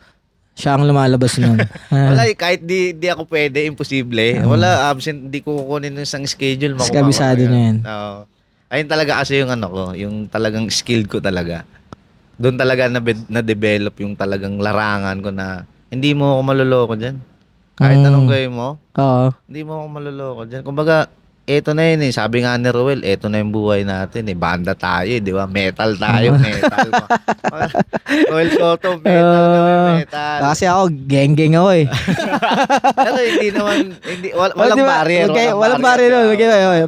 siya ang lumalabas nun. Wala, kahit di ako pwede, imposible. Wala, absent, di ko kukunin ng isang schedule. Kabisado niya yan. Oo. Ayun talaga kasi yung yung talagang skill ko talaga. Doon talaga na-develop yung talagang larangan ko na hindi mo ako maloloko dyan. Kahit anong gawin mo, Oo. hindi mo ako maloloko dyan. Kumbaga, eto na yun Sabi nga ni Roel, eto na yung buhay natin Banda tayo di ba? Metal tayo, metal. Roel Soto, metal. Kasi ako, geng-geng ako eh. Pero hindi naman, walang barrier. Walang barrier nun.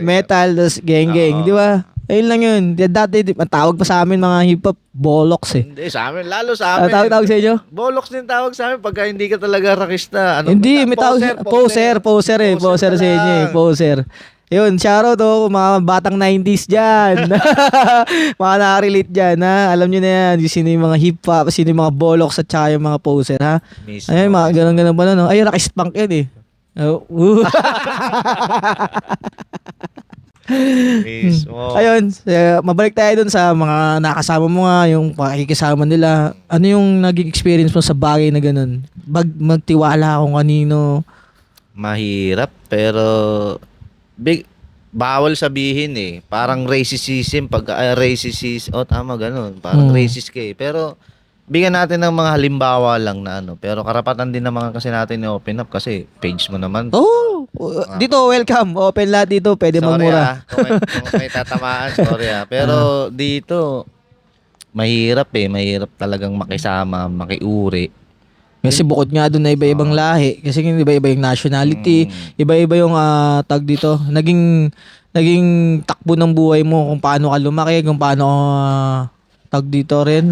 Metal, tapos geng-geng, di ba? Ayun lang yun. Dati, tawag pa sa amin mga hip-hop, boloks eh. Hindi, sa amin, lalo sa amin. Tawag sa inyo? Boloks din tawag sa amin pagka hindi ka talaga rakista. Hindi, may tawag, poser sa inyo eh, poser. Yun, shoutout mga batang 90s dyan. Mga nakarelate dyan, ha? Alam nyo na yan, sino yung mga hip-hop, sino yung mga boloks at saka yung mga poser, ha? Mismo. Ayun, mga ganun-ganun pa no? Ay, rock punk yun eh. Mismo. Ayun, mabalik tayo dun sa mga nakasama mo nga, yung pakikisama nila. Ano yung naging experience mo sa bagay na ganun? Magtiwala kung kanino. Mahirap, pero bawal sabihin Parang racism, tama ganun. Parang racist ka Pero bigyan natin ng mga halimbawa lang na Pero karapatan din naman kasi natin i-open up kasi page mo naman. Oh, dito welcome. Open lahat dito, pwede magmura. Kung may tatamaan, sorry Pero dito mahirap mahirap talagang makisama, makiuri. Kasi bukod nga doon na iba-ibang lahi, kasi iba-iba yung nationality, iba-iba yung tag dito. Naging takbo ng buhay mo kung paano ka lumaki, kung paano tag dito rin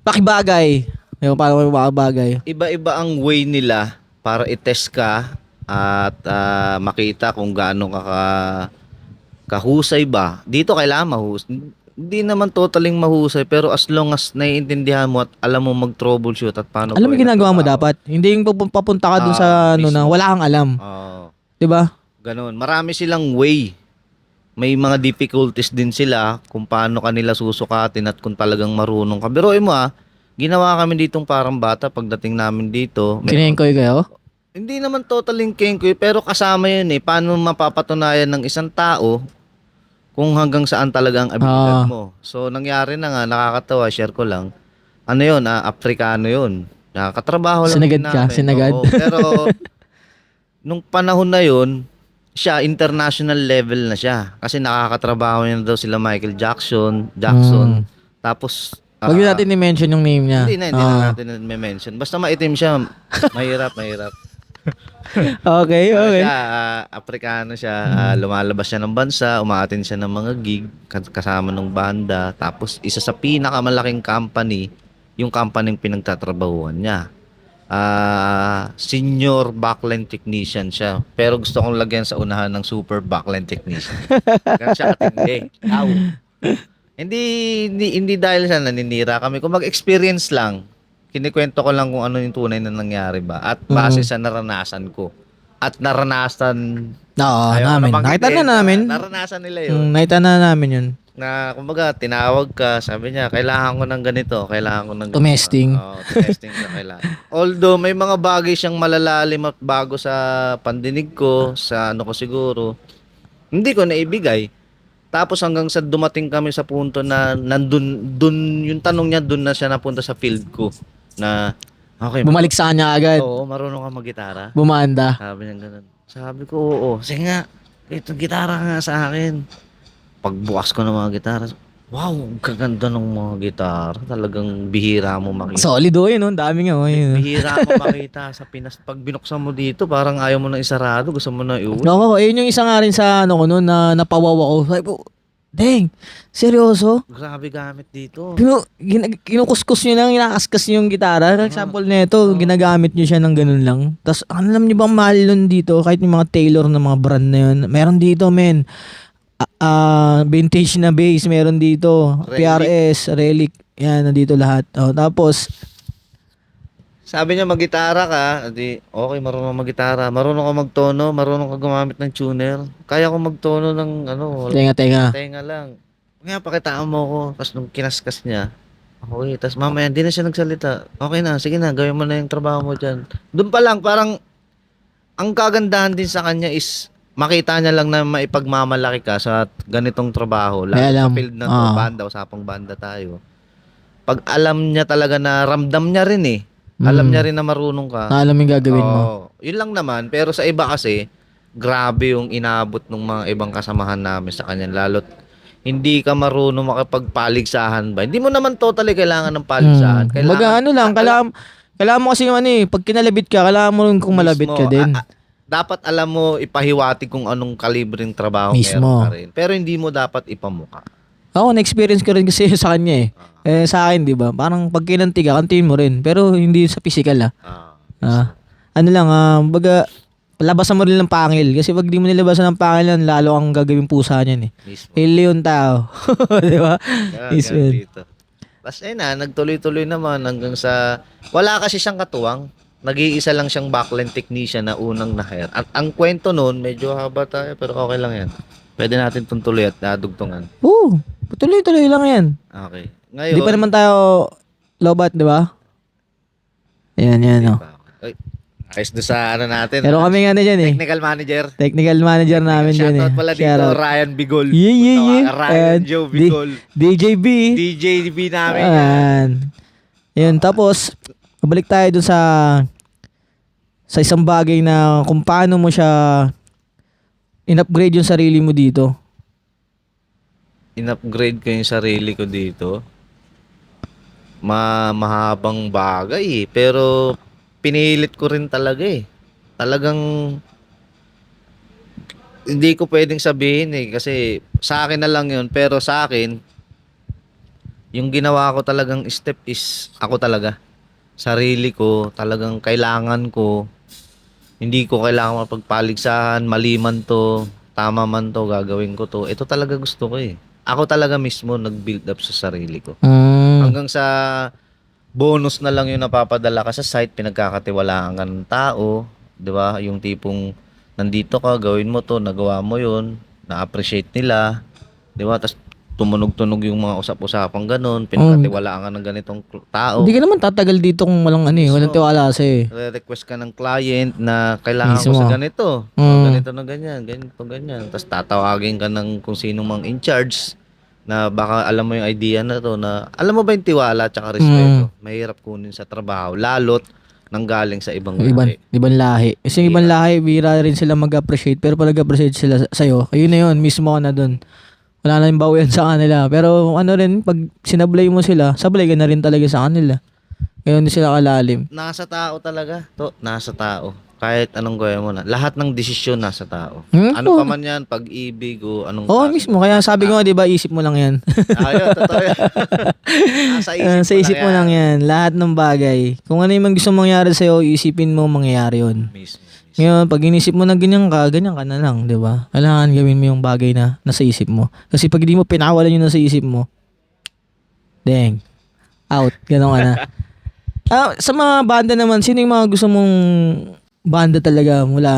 pakibagay. Yung paano makibagay. Iba-iba ang way nila para i-test ka at makita kung gaano ka kahusay ba. Dito kailangan mahusay. Hindi naman totaling mahusay pero as long as naiintindihan mo at alam mo mag-troubleshoot at paano. Alam mo ginagawa mo dapat. Hindi yung papunta ka dun sa na wala kang alam. 'Di ba? Ganoon. Marami silang way. May mga difficulties din sila kung paano kanila susukatin at kung talagang marunong ka. Biruin mo ginawa kami ditong parang bata pagdating namin dito. Kinengkoy kayo? Hindi naman totaling kengkoy pero kasama yun paano mapapatunayan ng isang tao kung hanggang saan talaga ang abilidad mo. So, nangyari na nga, nakakatawa, share ko lang. Ano yun, Afrikano yun. Nakakatrabaho lang Sinagad namin. ka? Sinagad? Oo, pero, nung panahon na yun, siya, international level na siya. Kasi nakakatrabaho niya na daw sila Michael Jackson. Tapos, Wag natin i-mention yung name niya. Hindi na natin i-mention. Basta maitim siya, mahirap. Okay. Siya, Afrikano siya, lumalabas siya ng bansa, umaattend siya ng mga gig kasama ng banda. Tapos isa sa pinakamalaking company, yung company pinagtatrabahuan niya. Senior backline technician siya. Pero gusto kong lagyan sa unahan ng super backline technician. Ganun siya katindi. Hindi dahil sa naninira kami. Kung mag-experience lang, kinikwento ko lang kung ano yung tunay na nangyari ba at base sa naranasan ko at naranasan namin. Nakita na namin. naranasan nila yun. Nakita na namin yun. Na kumbaga tinawag ka, sabi niya, kailangan ko ng ganito, kailangan ko ng ganito. Tumesting. Oo, tumesting ka kailangan. Although may mga bagay siyang malalalim at bago sa pandinig ko, sa ano ko siguro, hindi ko naibigay. Tapos hanggang sa dumating kami sa punto na dun yung tanong niya, dun na siya napunta sa field ko na okay, Bumalik sa kanya agad. oo, marunong ka mag-gitara. Bumanda. Sabi niya ganun. Sabi ko, oo. Sige nga, ito gitara ka nga sa akin. Pagbukas ko ng mga gitara, wow, ang gaganda ng mga gitara. Talagang bihira mo makita. Solid oh yun, oh. Ang dami nga oh yun. Bihira mo makita sa Pinas. Pag binuksan mo dito, parang ayaw mo na isarado. Gusto mo na iuwi. Oo, ayun yung isa nga rin sa ano ko noon na napawaw ako. Sabi ko, dang, seryoso? Grabe gamit dito. Kinukuskus nyo lang, inakaskas nyo yung gitara. Example nito, ginagamit nyo siya ng ganun lang. Tapos, alam nyo bang mahal nun dito? Kahit yung mga Taylor na mga brand na yun. Meron dito, men. Vintage na bass, meron dito. Relic. PRS, Relic. Yan, nandito lahat. Oh, tapos, Sabi niya mag-gitara ka, di okay, marunong mag-gitara. Marunong ka magtono, marunong ka gumamit ng tuner. Kaya ko magtono ng ano, tenga. tenga lang. Kaya pakitaan mo ko. Tapos nung kinaskas niya, okay, tapos mamaya hindi na siya nagsalita. Okay na, sige na, gawin mo na yung trabaho mo dyan. Doon pa lang, parang ang kagandahan din sa kanya is makita niya lang na maipagmamalaki ka sa ganitong trabaho. Lalo May sa alam. field na to, banda, usapang banda tayo. Pag alam niya talaga na ramdam niya rin eh. Alam niya rin na marunong ka. Na alam yung gagawin mo. Oo, yun lang naman. Pero sa iba kasi, grabe yung inaabot ng mga ibang kasamahan namin sa kanya. Lalo't hindi ka marunong makipagpaligsahan ba? Hindi mo naman totally kailangan ng paligsahan. Baga ano lang, kailangan mo kasi yung ano eh, pag kinalabit ka, kailangan mo rin kung malabit ka din. Dapat alam mo ipahiwati kung anong kalibreng trabaho Mismo. meron ka rin. Pero hindi mo dapat ipamuka. Ako, na-experience ko rin kasi sa kanya eh. Sa akin, di ba? Parang pag kinanti ka, kantiin mo rin. Pero hindi sa physical ano lang, baga, labasan mo rin ng pangil. Kasi pag di mo nilabasan ng pangil yan, lalo ang gagawin pusa niyan eh. Mismo. Leon tao. Di ba? Yes, Ganun man. dito. Tapos ayun na, nagtuloy-tuloy naman hanggang sa, wala kasi siyang katuwang. Nag-iisa lang siyang backline technician na unang na-hire. At ang kwento noon, medyo haba tayo, pero okay lang yan. Pwede natin itong tuloy at nadugtungan. Oo, tuloy-tuloy lang yan. Okay. Hindi Ngayon, pa naman tayo lobat, di ba? Yan, oh. Ay, ayos doon sa ano natin. Pero kami nga na dyan eh. Technical manager. Technical manager namin dyan eh. Shoutout pala dito, Shoutout. Ryan Bigol. Yeah. Ryan Joe Bigol. DJB. DJB namin. Ayan. Yun, tapos, balik tayo dun sa isang bagay na kung paano mo siya in-upgrade yung sarili mo dito. In-upgrade ko yung sarili ko dito. Mahabang bagay eh. Pero pinilit ko rin talaga eh. Talagang hindi ko pwedeng sabihin eh. Kasi sa akin na lang yun. Pero sa akin, yung ginawa ko talagang step is ako talaga. Sarili ko, talagang kailangan ko. Hindi ko kailangan mapagpaligsahan, mali man to, tama man to, gagawin ko to. Ito talaga gusto ko eh. Ako talaga mismo nag-build up sa sarili ko. Hanggang sa bonus na lang yung napapadala ka sa site, pinagkakatiwalaan ka ng tao, 'di ba? Yung tipong nandito ka, gawin mo to, nagawa mo 'yun, na-appreciate nila, 'di ba? Tapos tumunog-tunog yung mga usap-usapang ganun, pinagkatiwalaan ka ng ganitong tao. Hindi ka naman tatagal dito kung walang ano eh, walang tiwala sa'yo eh. Request ka ng client na kailangan ko Mismo. sa ganito. Ganito na ganyan, ganyan. Tapos tatawagin ka ng kung sino mang in charge na baka alam mo yung idea na to na alam mo ba yung tiwala at respeto. Mahirap kunin sa trabaho lalo't nanggaling sa ibang lahi. Ibang lahi. Kasi yung ibang lahi, bira rin sila mag-appreciate. Pero pag nag-appreciate sila sa'yo, ayun na yun, mismo ka na dun. Wala na yung bawian sa kanila. Pero ano rin, pag sinablay mo sila, sablay ka na rin talaga sa kanila. Ngayon hindi sila kalalim. Nasa tao talaga. Nasa tao. Kahit anong gawin mo na. Lahat ng desisyon nasa tao. Hmm? Ano pa man yan, pag-ibig o anong Oo, klase mismo. ng- Kaya sabi ko nga, di ba, isip mo lang yan. Ayun, totoo yan. Sa isip mo lang yan. Lahat ng bagay. Kung ano yung gusto mangyari sa'yo, isipin mo mangyayari yun. Mismo. Ngayon, pag inisip mo na ganyan ka na lang, di ba? Kailangan gawin mo yung bagay na nasa isip mo. Kasi pag hindi mo pinawalan yung nasa isip mo, dang, out, gano'n ka na. Sa mga banda naman, sino yung mga gusto mong banda talaga mula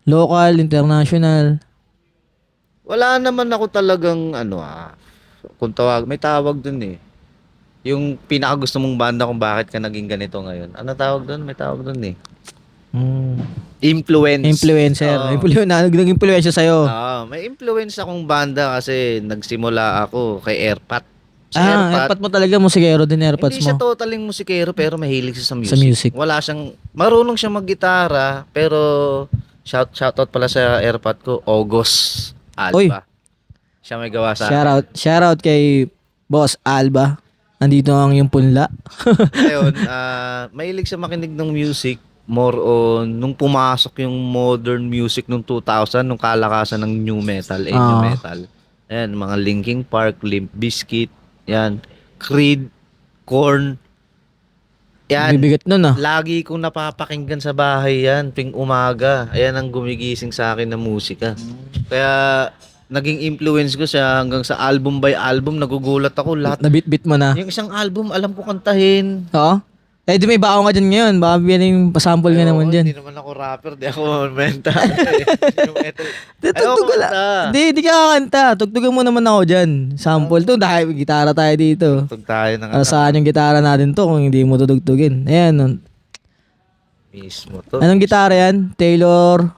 local, international? Wala naman ako talagang kung may tawag dun eh. Yung pinaka gusto mong banda kung bakit ka naging ganito ngayon. Ano tawag dun? May tawag dun eh. Mm. Influence. Influencer. Oo. Nag-influensya sa'yo. May influence akong banda kasi nagsimula ako kay Airpat. Si Airpat, Airpat mo talaga, musikero din airpods hindi siya mo. totaling musikero pero mahilig siya sa Sa music. music. Marunong siya maggitara pero shoutout pala sa Airpat ko, August Uy, Alba. Siya may gawa sa akin. shoutout kay Boss Alba. Nandito ang yung punla. Ngayon, mahilig siya makinig ng music more on nung pumasok yung modern music nung 2000 nung kalakasan ng new metal, new metal. Ayan, mga Linkin Park, Limp Bizkit, yan, Creed, Korn. Yan, Bibigat nun lagi kong napapakinggan sa bahay yan, tuwing umaga. Ayan ang gumigising sa akin na musika. Kaya naging influence ko siya hanggang sa album by album, nagugulat ako lahat. Nabit-bit mo na. Yung isang album, alam ko kantahin. Oo. Eh, di may baon ka dyan ngayon. Baka bilang pasample ka naman dyan. Hindi naman ako rapper, di ako mental. Yung metal. Tugtog ka lang. Di ka kakanta. Tugtugan mo naman ako dyan. Sample to. Dahil gitara tayo dito. Tugtog tayo ng Saan yung gitara natin to kung hindi mo tutugtugin? Ayan. Mismo to. Anong gitara yan? Taylor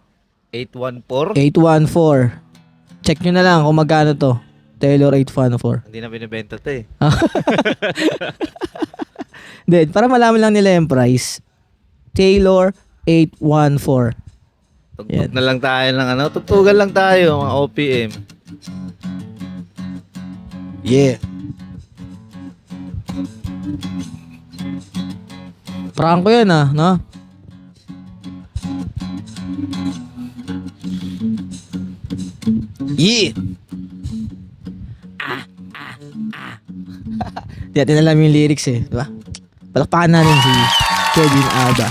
814? 814. Check nyo na lang kung magkano to. Taylor 814. Hindi na binibenta to eh. Then, para malaman lang nila yung price. Taylor 814. Tugtog na lang tayo ng tugtugan lang tayo, mga OPM. Yeah. Prangko yan no? Yeah. Di natin alam yung lyrics eh, di ba? Palakpakan natin si Kevin Alba.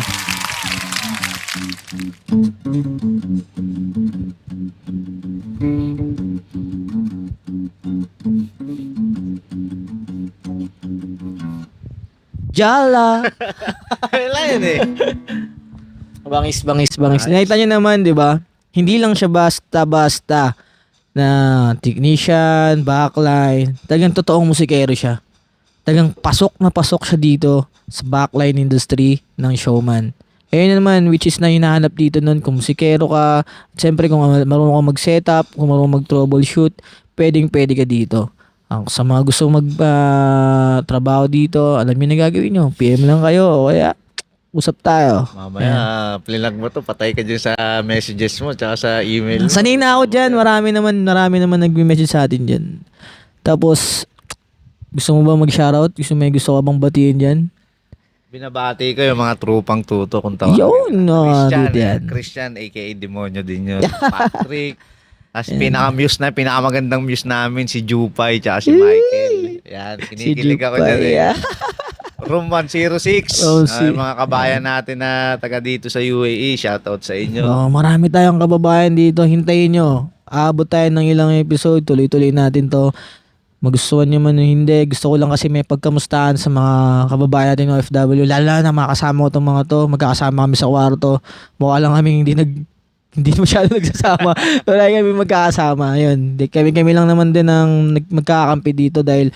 Jala. Wala yun eh. Bangis. Nakita nyo naman, di ba? Hindi lang siya basta-basta na technician, backline. Talagang totoong musikero siya. Talagang pasok siya dito sa backline industry ng showman. Ayun naman, which is na hinahanap dito nun, kung musikero ka, siyempre kung marunong ka mag-setup, kung marunong mag-troubleshoot, pwede ka dito. Sa mga gusto trabaho dito, alam niyo na gagawin nyo. PM lang kayo, o kaya usap tayo. Mamaya, plinag mo to, patay ka dyan sa messages mo, tsaka sa email mo. Sanay na ako dyan, marami naman nag-message sa atin dyan. Tapos, gusto mo ba mag-shoutout? Gusto ka bang batiin dyan? Binabati ko yung mga trupang tuto kung tawagin. Yun, Christian, aka Demonyo din yun. Patrick. Tapos pinakamagandang muse namin si Jupay tsaka si Michael. Yan, kinikilig ako dyan eh. Room 106. Mga kabayan natin na taga dito sa UAE, shoutout sa inyo. Marami tayong kababayan dito, hintayin nyo. Aabot tayo ng ilang episode, tuloy-tuloy natin to. Magustuhan nyo man o hindi, gusto ko lang kasi may pagkamustahan sa mga kababayan natin ng OFW. Lalo na makakasama ko itong mga to, magkakasama kami sa kwarto. Mukha lang kami hindi masyado nagsasama. Wala kami magkakasama. Ayun, kami lang naman din ang magkakampi dito dahil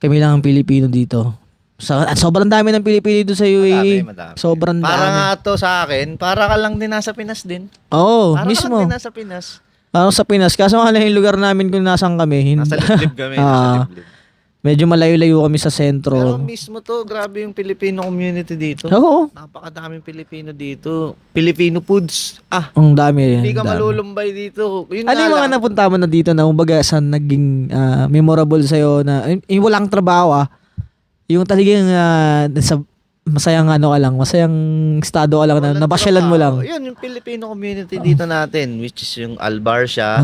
kami lang ang Pilipino dito. Sobrang dami ng Pilipino dito sa UAE. Madami. Sobrang dami. Para nga to sa akin, para ka lang din nasa Pinas din. Oo, Para mismo. ka lang din nasa Pinas. Parang sa Pinas. Kaso nga lang yung lugar namin kung nasan kami. Nasa liblib kami. Nasa liblib. Medyo malayo-layo kami sa sentro. Pero mismo to, grabe yung Filipino community dito. Oo. Napakadaming Pilipino dito. Filipino foods. Ang dami. Hindi ka dami. malulumbay dito. Yun Ano yung mga napunta mo na dito na kumbaga saan naging memorable sa'yo na yung walang trabaho yung talagang masayang masayang estado ka lang na napasyalan mo lang. Yun, yung Filipino community dito natin, which is yung Albarcia,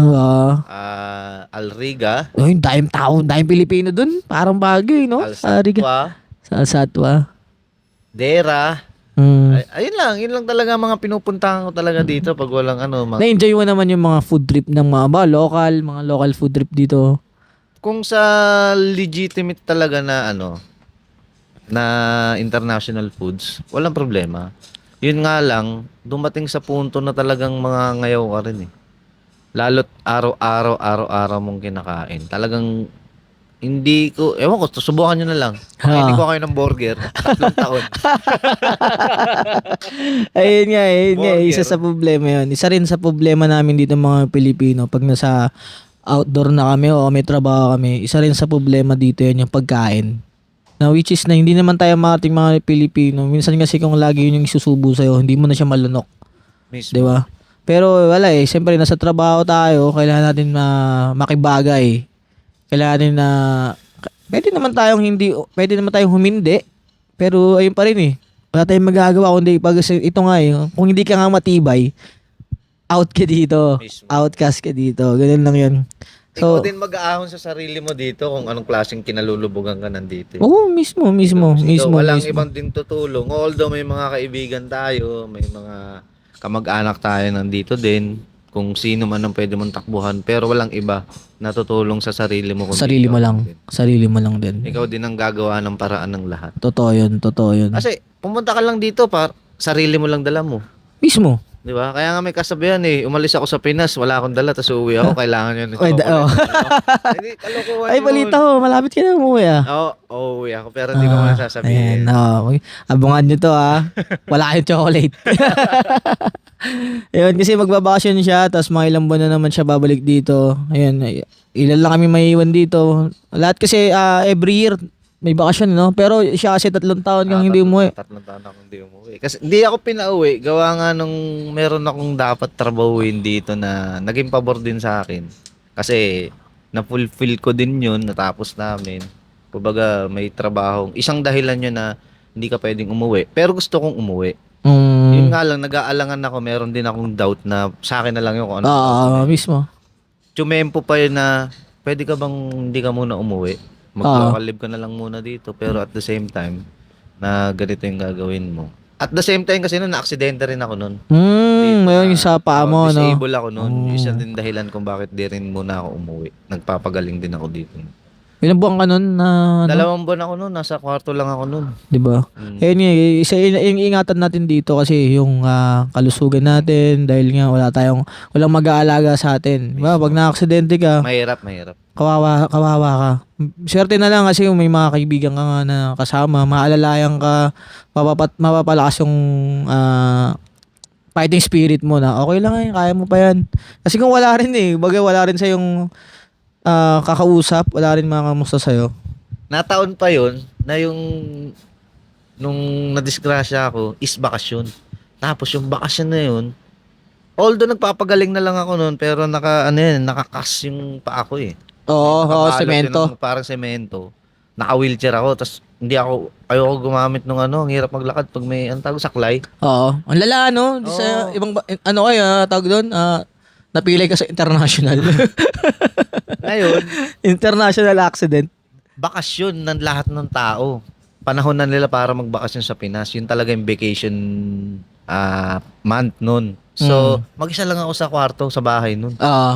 Alriga, yung daming Pilipino dun. Parang bagay, no? Alsatwa, Alsatwa. Dera. Yun lang talaga mga pinupuntahan ko talaga dito pag walang Na-enjoy mo naman yung mga food trip ng mga local food trip dito. Kung sa legitimate talaga na na international foods, walang problema. Yun nga lang, dumating sa punto na talagang mga ngayaw ka rin eh. Lalo't araw-araw mong kinakain. Talagang hindi ko, ewan ko, subukan nyo na lang. Pakainin ko kayo ng burger, 3 taon. Ayun nga, isa Burger. sa problema yun. Isa rin sa problema namin dito mga Pilipino, pag nasa outdoor na kami o may trabaho kami, isa rin sa problema dito yun yung pagkain. Na which is na hindi naman tayo mating mga Pilipino. Minsan kasi kung lagi yun yung isusubo sa'yo, hindi mo na siya malunok. Mismo. Di ba? Pero wala eh. Siyempre, nasa trabaho tayo. Kailangan natin makibagay. Kailangan natin na... Pwede naman tayong humindi. Pero ayun pa rin eh. Wala tayong magagawa. Kundi pag ito nga eh. Kung hindi ka nga matibay, out ka dito. Mismo. Outcast ka dito. Ganun lang yun. Ikaw So, din mag-aahon sa sarili mo dito kung anong klaseng kinalulubugan ka nandito. oo, mismo. Walang ibang din tutulong. Although may mga kaibigan tayo, may mga kamag-anak tayo nandito din, kung sino man ang pwede mong takbuhan, pero walang iba na tutulong sa sarili mo. Kundi Sarili mo ikaw lang. din. Sarili mo lang din. Ikaw din ang gagawa ng paraan ng lahat. Totoo yun. Kasi pumunta ka lang dito sarili mo lang dala mo. Mismo. Di ba? Kaya nga may kasabihan eh, umalis ako sa Pinas, wala akong dala, tapos uuwi ako, kailangan yun ng Ay, chocolate. oh. Hindi, kalokohan Ay, yun. balita ko. Malapit ka na umuwi ah. Oo, uuwi ako, pero hindi ko muna sasabihin. Ayan, abangan nyo to ha. Wala kayong chocolate. Ayun, kasi magbabakasyon siya, tapos mga ilang buwan na naman siya babalik dito. Ayun, ilan lang kami maiiwan dito. Lahat kasi every year may bakasyon, no? Pero siya kasi 3 taon kang hindi umuwi. 3 taon ako hindi umuwi. Kasi hindi ako pinauwi, gawa nga nung meron akong dapat trabahuin dito na naging pabor din sa akin. Kasi na-fulfill ko din yun, natapos namin. Kumbaga may trabaho. Isang dahilan yun na hindi ka pwedeng umuwi. Pero gusto kong umuwi. Yun nga lang, nag-aalangan ako, meron din akong doubt na sa akin na lang yung kung ano. Mismo. Tsumempo pa yun na, pwede ka bang hindi ka muna umuwi? Mag-local leave ka na lang muna dito. Pero at the same time, na ganito yung gagawin mo. At the same time kasi noon, na-aksidente rin ako noon. Ngayon yung sa paa mo, no? Disable ako noon. Isa din dahilan kung bakit di rin muna ako umuwi. Nagpapagaling din ako dito. Ilang buwan ka nun na, 2 buwan ako noon, nasa kwarto lang ako noon. di ba? Ayun nga, isa yung ingatan natin dito kasi yung kalusugan natin dahil nga walang mag-aalaga sa atin. Diba? Pag na-aksidente ka, Mahirap. kawawa ka. Swerte na lang kasi may mga kaibigan ka nga na kasama, maalalayan ka, mapapalakas yung fighting spirit mo na okay lang kaya mo pa yan. Kasi kung wala rin bagay wala rin sa yung kakausap, wala rin mga kamusta sa'yo. Nataon pa yon na nung nadisgrasya ako is bakasyon. Tapos yung bakasyon na yun, although nagpapagaling na lang ako noon, pero nakakas yung paa ko eh. Oo, Nakabalot semento. yun ng parang semento. Naka-wheelchair ako, tapos ayoko gumamit ng ang hirap maglakad pag may, saklay. Oo. Ang lala, no? Sa Oo. ibang, tawag doon? Napilay ka sa international. Ngayon, International accident. bakasyon ng lahat ng tao. Panahon na nila para magbakasyon sa Pinas. Yun talaga yung vacation month nun. So, mag-isa lang ako sa kwarto, sa bahay nun. Oo.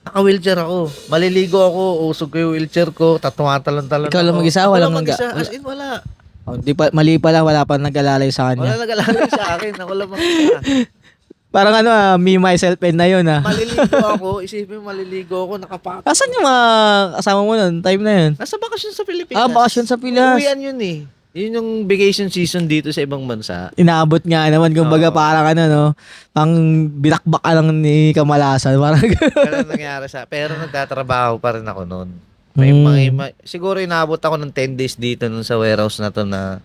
Naka-wheelchair ako. Maliligo ako, usog ko yung wheelchair ko, tatumatalon-talon Ikaw lang mag-isa? Ako Walang lang mag-isa. As in, wala. Mali pala, wala pa nag-alalay sa Wala kanya. nag-alalay sa akin. Ako lang mag-isa. Parang me, myself, and na yun Maliligo ako. Isipin mo, maliligo ako, nakapak. Asan yung mga kasama mo nun? Time na yun? Nasa bakasyon sa Pilipinas. Bakasyon sa Pinas. Uwian yun eh. Yun yung vacation season dito sa ibang bansa. Inaabot nga naman, kumbaga Oo. parang pang binakbak ka lang ni Kamalasan. Parang Ganun nangyari pero nagtatrabaho pa rin ako noon. Siguro inaabot ako ng 10 days dito nun sa warehouse na to na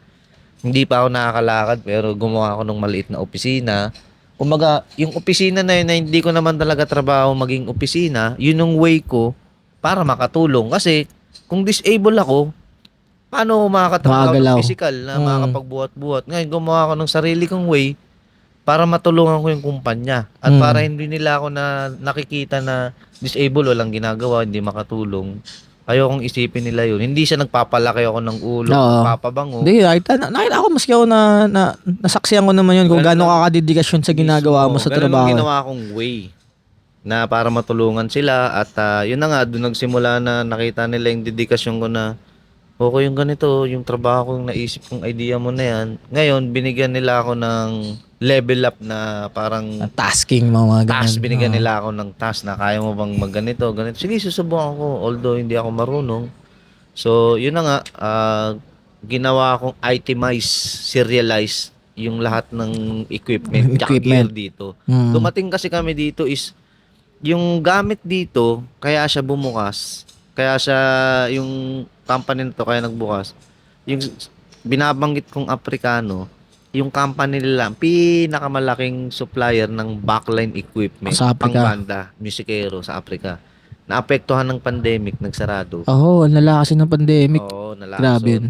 hindi pa ako nakakalakad pero gumawa ako ng maliit na opisina. Kumbaga, yung opisina na yun na hindi ko naman talaga trabaho maging opisina, yun yung way ko para makatulong. Kasi kung disable ako, paano ako makakatrabaho Makagalaw. ng physical na makakapagbuhat-buhat? Ngayon, gumawa ako ng sarili kong way para matulungan ko yung kumpanya. At para hindi nila ako na nakikita na disable, walang ginagawa, hindi makatulong. Ayokong isipin nila yun. Hindi siya nagpapalaki ako ng ulo, Oo. papabango. Hindi, nakita ko maski ako nasaksiyan ko naman yun kung gaano ka kadedikasyon sa ginagawa mo sa Ganun ang trabaho. ginawa kong way na para matulungan sila at yun na nga, doon nagsimula na nakita nila yung dedikasyon ko na okay yung ganito, yung trabaho kong naisip kong idea mo na yan. Ngayon, binigyan nila ako ng level up na parang Tasking, mga ganun. task, binigyan Oo. nila ako ng task na kaya mo bang magganito, ganito. Sige, susubukan ko, although hindi ako marunong. So, yun na nga, ginawa kong itemize, serialize yung lahat ng equipment, tsaka gear Equipment. dito. Mm. Dumating kasi kami dito is, yung gamit dito, kaya siya bumukas, kaya siya, yung company nito kaya nagbukas, yung binabanggit kong Aprikano, yung company nila, pinakamalaking supplier ng backline equipment, Sa pang Africa. banda, musikero sa Africa. Naapektuhan ng pandemic, nagsarado. Oo, ang lala kasi ng pandemic. Oo, Grabe nalason. yun.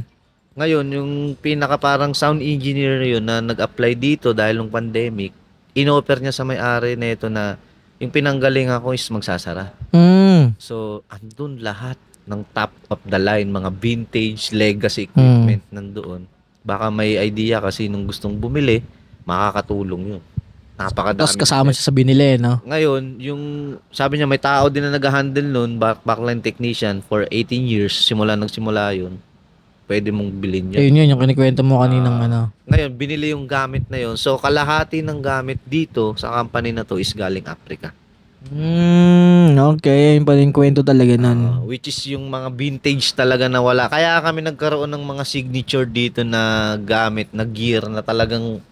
Ngayon, yung pinaka parang sound engineer na yun na nag-apply dito dahil ng pandemic, in-offer niya sa may-ari nito na yung pinanggalingan ko is magsasara. Mm. So, andun lahat ng top of the line, mga vintage legacy equipment nandoon. Baka may idea kasi nung gustong bumili, makakatulong yun. Tapos Napakadami kasama nila. siya sa binili, no? Ngayon, yung sabi niya may tao din na nag-handle nun, backline technician for 18 years, nagsimula yun. Pwede mong bilhin yun. Ayun yun, yung kinikwento mo kaninang Ah, ano. ngayon, binili yung gamit na yun. So, kalahati ng gamit dito sa company na to is galing Africa. Okay. Yung pala yung kwento talaga nun. Which is yung mga vintage talaga na wala. Kaya kami nagkaroon ng mga signature dito na gamit, na gear na talagang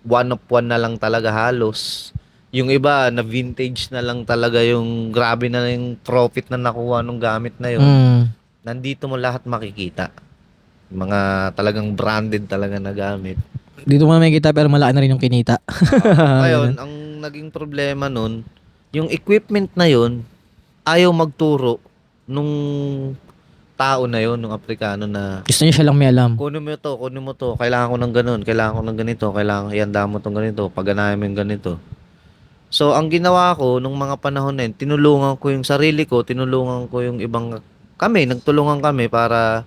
one of one na lang talaga halos. Yung iba na vintage na lang talaga, yung grabe na yung profit na nakuha ng gamit na yun. Mm. Nandito mo lahat makikita. Mga talagang branded talaga na gamit. Dito mo na makikita pero malaki na rin yung kinita. Ngayon, ang naging problema nun, yung equipment na yun, ayaw magturo nung tao na yun, nung Aprikano na Gusto niya siya lang may alam. kunin mo to, kailangan ko ng ganun, kailangan ko ng ganito, kailangan ihanda mo tong ganito, pagganahin mo yung ganito. So, ang ginawa ko nung mga panahon na yun, tinulungan ko yung sarili ko, tinulungan ko yung ibang, nagtulungan kami para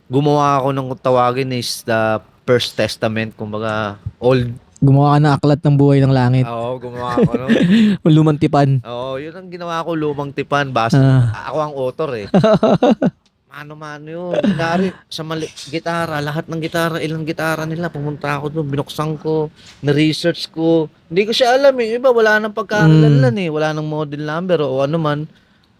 gumawa ako ng tawagin is the First Testament, kumbaga, old. Gumawa ka ng aklat ng buhay ng langit. Oo, gumawa ako no. Lumang tipan. Oo, yun ang ginawa ko, lumang tipan. Ako ang author eh. Mano-mano yun. Dari, sa gitara, lahat ng gitara, ilang gitara nila, pumunta ako doon, binuksan ko, na-research ko. Hindi ko siya alam eh. Iba, wala nang pagkakalanlan eh. Wala nang model number o ano man.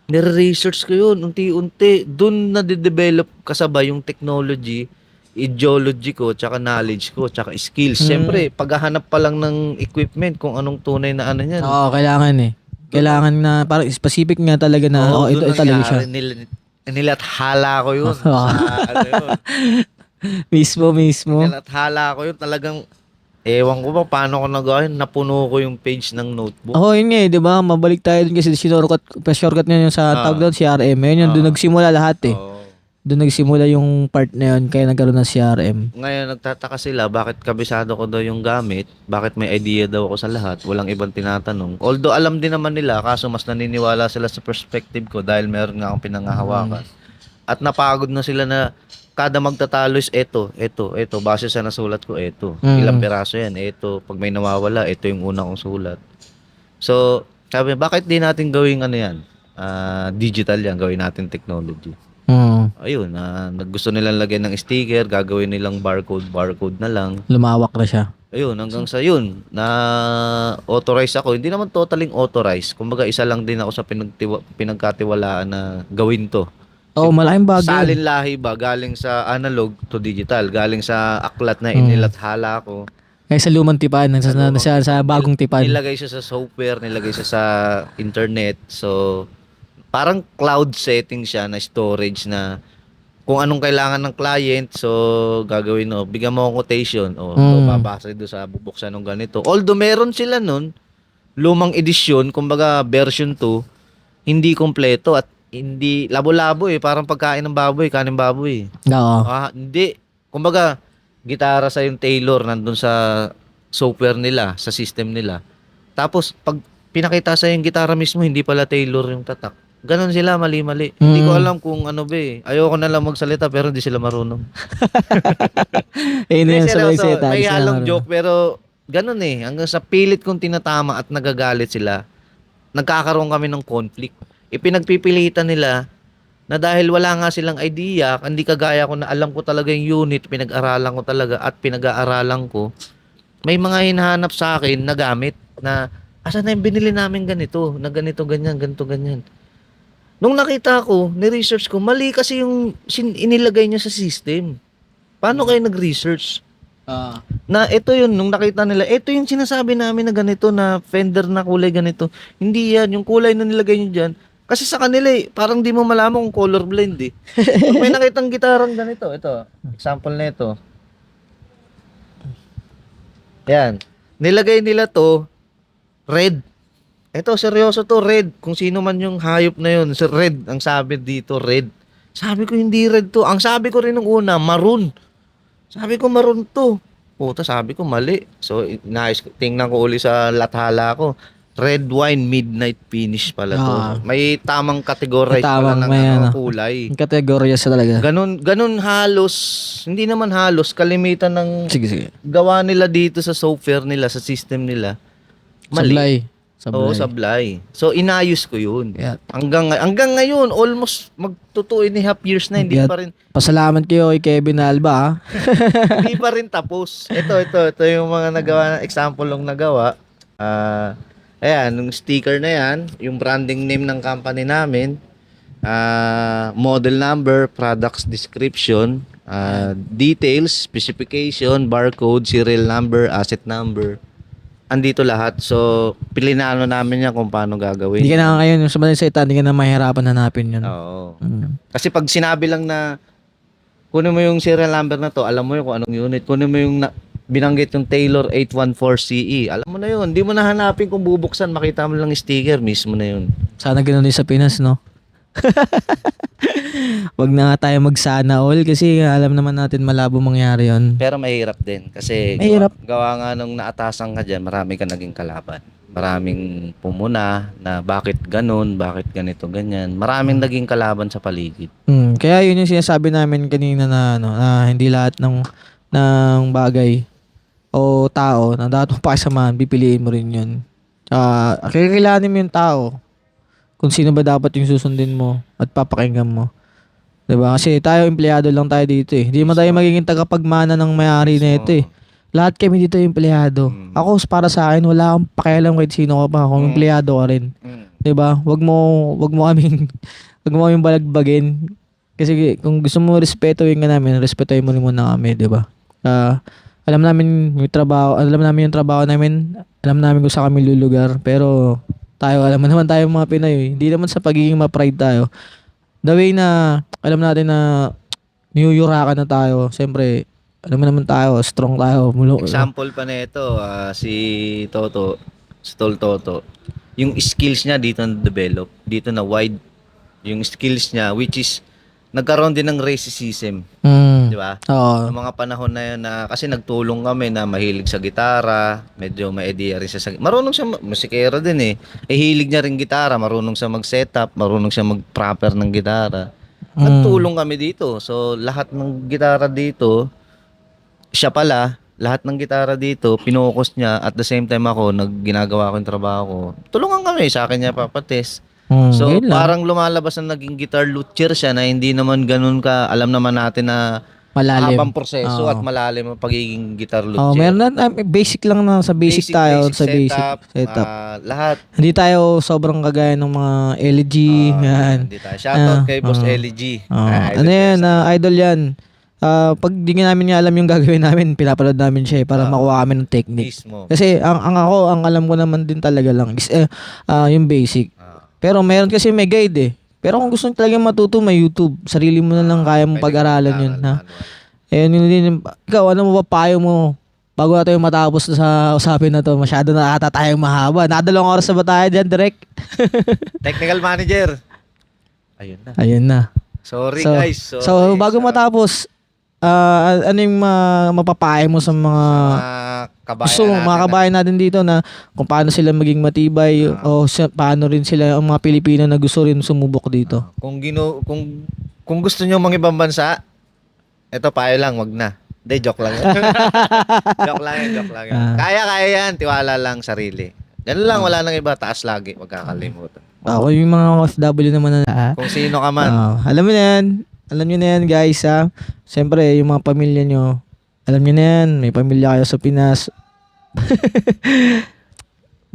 Nire-research ko yun, unti-unti. Doon na-develop kasabay yung technology, ideology ko, tsaka knowledge ko, tsaka skills. Siyempre, paghahanap pa lang ng equipment, kung anong tunay na ano yan. Oo, kailangan eh. Kailangan na, parang specific nga talaga na, ito doon talaga siya. Nilathala ko yun. Sa, ano yun. Mismo. Nilathala ko yun. Talagang, ewan ko ba, paano ko nagawa yun. Napuno ko yung page ng notebook. Oo, yun nga eh, di ba? Mabalik tayo dun kasi shortcut niya yung sa tawag doon, CRM. Yun yung doon nagsimula lahat eh. Oo. Doon nagsimula yung part na yun, kaya nagkaroon ng CRM. Ngayon, nagtataka sila, bakit kabisado ko daw yung gamit? Bakit may idea daw ako sa lahat? Walang ibang tinatanong. Although, alam din naman nila, kaso mas naniniwala sila sa perspective ko dahil meron nga akong pinangahawakan. At napagod na sila na kada magtatalo is eto, base sa nasulat ko, eto. Ilang piraso yan, eto. Pag may nawawala, eto yung una kong sulat. So, sabi, bakit di natin gawing ano yan? Digital yan, gawin natin technology. Ayun, gusto nilang lagyan ng sticker, gagawin nilang barcode na lang. Lumawak na siya. Ayun, hanggang sa yun, na authorize ako. Hindi naman totaling authorized. Kumbaga, isa lang din ako sa pinagkatiwalaan na gawin to. Oo, malaking bagay. Salin lahi ba? Galing sa analog to digital. Galing sa aklat na inilathala ko. Kaya sa lumang tipan, sa bagong tipan. Nilagay siya sa software, nilagay siya sa internet. So, parang cloud setting siya na storage na kung anong kailangan ng client, so gagawin bigyan mo akong quotation, babasa doon sa bubuksan ng ganito. Although meron sila nun, lumang edisyon, kumbaga version 2, hindi kompleto at hindi labo-labo eh, parang pagkain ng baboy, kanin baboy. Oo. Hindi. Kumbaga, gitara sa yung Taylor nandun sa software nila, sa system nila. Tapos pag pinakita sa yung gitara mismo, hindi pala Taylor yung tatak. Ganon sila, mali-mali. Hindi ko alam kung ano ba eh. Ayoko na lang magsalita pero hindi sila marunong. Ayun yan, sabay-seta. May halong joke pero ganon eh. Hanggang sa pilit kong tinatama at nagagalit sila, nagkakaroon kami ng conflict. Ipinagpipilitan nila na dahil wala nga silang idea, hindi kagaya ko na alam ko talaga yung unit, pinag-aralan ko talaga at pinag-aaralan ko, may mga hinahanap sa akin na gamit na asan na yung binili namin ganito, na ganito, ganyan, ganito, ganyan. Nung nakita ko, ni-research ko, mali kasi yung inilagay niya sa system. Paano kayo nag-research? Na ito yun, nung nakita nila, ito yung sinasabi namin na ganito, na fender na kulay ganito. Hindi yan, yung kulay na nilagay nyo dyan. Kasi sa kanila parang di mo malaman kung colorblind Pag may nakitang gitarang ganito, ito, example na ito. Yan. Nilagay nila to, red. Ito, seryoso to, red. Kung sino man yung hayop na yun, red. Ang sabi dito, red. Sabi ko, hindi red to. Ang sabi ko rin nung una, maroon. Sabi ko, maroon to. Puta, sabi ko, mali. So, tingnan ko uli sa lathala ko. Red wine midnight finish pala to. May tamang categorize pala ng kulay. Yung kategorya sa talaga. Ganun halos, hindi naman halos, kalimitan ng Sige. gawa nila dito sa software nila, sa system nila. Mali. Sablay. Oo, sablay. So, inayos ko yun. Yeah. Hanggang ngayon, almost magto 2.5 years na, hindi pa rin. Pasalamat kayo kay Kevin Alba, Hindi pa rin tapos. Ito yung mga nagawa, example ng nagawa. Ayan, yung sticker na yan, yung branding name ng company namin, model number, products description, details, specification, barcode, serial number, asset number. Andito lahat. So, pilinano namin yan kung paano gagawin. Hindi ka na ngayon, yung sumunod sa hindi ka na mahirapan hanapin yun. Oo. Kasi pag sinabi lang na kunin mo yung serial number na to, alam mo yun kung anong unit. Kunin mo yung binanggit yung Taylor 814CE. Alam mo na yun. Hindi mo na hanapin kung bubuksan. Makita mo lang yung sticker. Mismo na yun. Sana ganun din sa Pinas, no? Wag na nga tayo magsana all kasi alam naman natin malabo mangyari yun. Pero mahirap din. Kasi mahirap. Gawa nga nung naatasan ka dyan, marami ka naging kalaban. Maraming pumuna na bakit ganun, bakit ganito, ganyan. Maraming naging kalaban sa paligid. Kaya yun yung sinasabi namin kanina na, na hindi lahat ng bagay o tao na dapat mong pakisamahan, pipiliin mo rin yun. Kakailanin mo yung tao kung sino ba dapat yung susundin mo at papakinggan mo. Diba? Kasi tayo, empleyado lang tayo dito eh. Hindi mo tayo magiging tagapagmana ng may-ari na ito eh. Lahat kami dito empleyado. Ako, para sa akin, wala akong pakialam kahit sino ka pa. Kung empleyado ka rin. Diba? Wag mo kaming balagbagin. Kasi kung gusto mo respetuhin ka namin, respetuhin mo rin muna kami, diba? Alam namin yung trabaho namin, alam namin kung saan kami lulugar, pero alam mo naman tayo mga Pinoy, hindi naman sa pagiging ma-pride tayo. The way na alam natin na niyuyurakan na tayo, siyempre, alam mo naman tayo, strong tayo. Example pa na ito, si Toto, si Tol Toto, yung skills niya dito na-develop, dito na wide, yung skills niya, which is, nagkaroon din ng racism. Di ba? Oo. Noong mga panahon na yun na, kasi nagtulong kami na mahilig sa gitara, medyo may idea rin siya sa, marunong siya, musikero din eh. Hilig niya rin gitara, marunong siya mag-setup, marunong siya mag-proper ng gitara. Nagtulong kami dito. So, lahat ng gitara dito, siya pala, lahat ng gitara dito, pinokos niya, at the same time ako, ginagawa ko yung trabaho ko. Tulungan kami, sa akin niya papatest. So, parang lumalabas na naging guitar luthier siya na hindi naman ganun ka, alam naman natin na malalim. Habang proseso at malalim ang pagiging guitar luthier. Meron na, basic lang na sa basic tayo. Sa basic setup. Lahat. Hindi tayo sobrang kagaya ng mga LG. Yan. Hindi tayo. Shoutout kay Boss LG. Ano yan, idol yan. Pag di namin niya alam yung gagawin namin, pinapanood namin siya para makuha kami ng technique. Mismo. Kasi ang alam ko naman din talaga lang is yung basic. Pero meron kasi may guide eh. Pero kung gusto nyo talagang matuto, may YouTube. Sarili mo na lang kaya mong pag-aralan yun. Ha? Yun din. Ikaw, ano mo ba payo mo? Bago na tayo matapos sa usapin na to, masyado na ata tayong mahaba. Nakadalawang oras na ba tayo dyan, direct? Technical manager. Ayun na. Sorry guys. So bago matapos, ano yung mapapayo mo sa mga kabayan natin dito na kung paano sila maging matibay o paano rin sila ang mga Pilipino na gusto rin sumubok dito? Kung gusto niyo mga ibang bansa, eto payo lang, wag na. Hindi, joke lang. joke lang. Kaya yan, tiwala lang sarili. Ganun lang, wala nang iba, taas lagi, wag kakalimutan. Ako yung mga OFW naman na kung sino ka man. Alam mo na yan. Alam nyo na yan guys ha. Siyempre yung mga pamilya nyo, alam nyo na yan. May pamilya kayo sa Pinas.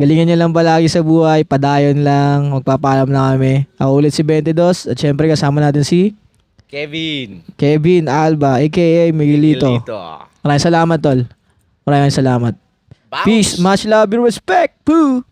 Galingan nyo lang palagi sa buhay. Padayon lang. Magpapaalam na kami. Ako ulit si 22. At syempre kasama natin si Kevin Alba, aka Miguelito. Maraming salamat, tol. Maraming salamat. Bounce. Peace. Much love and respect. Poo!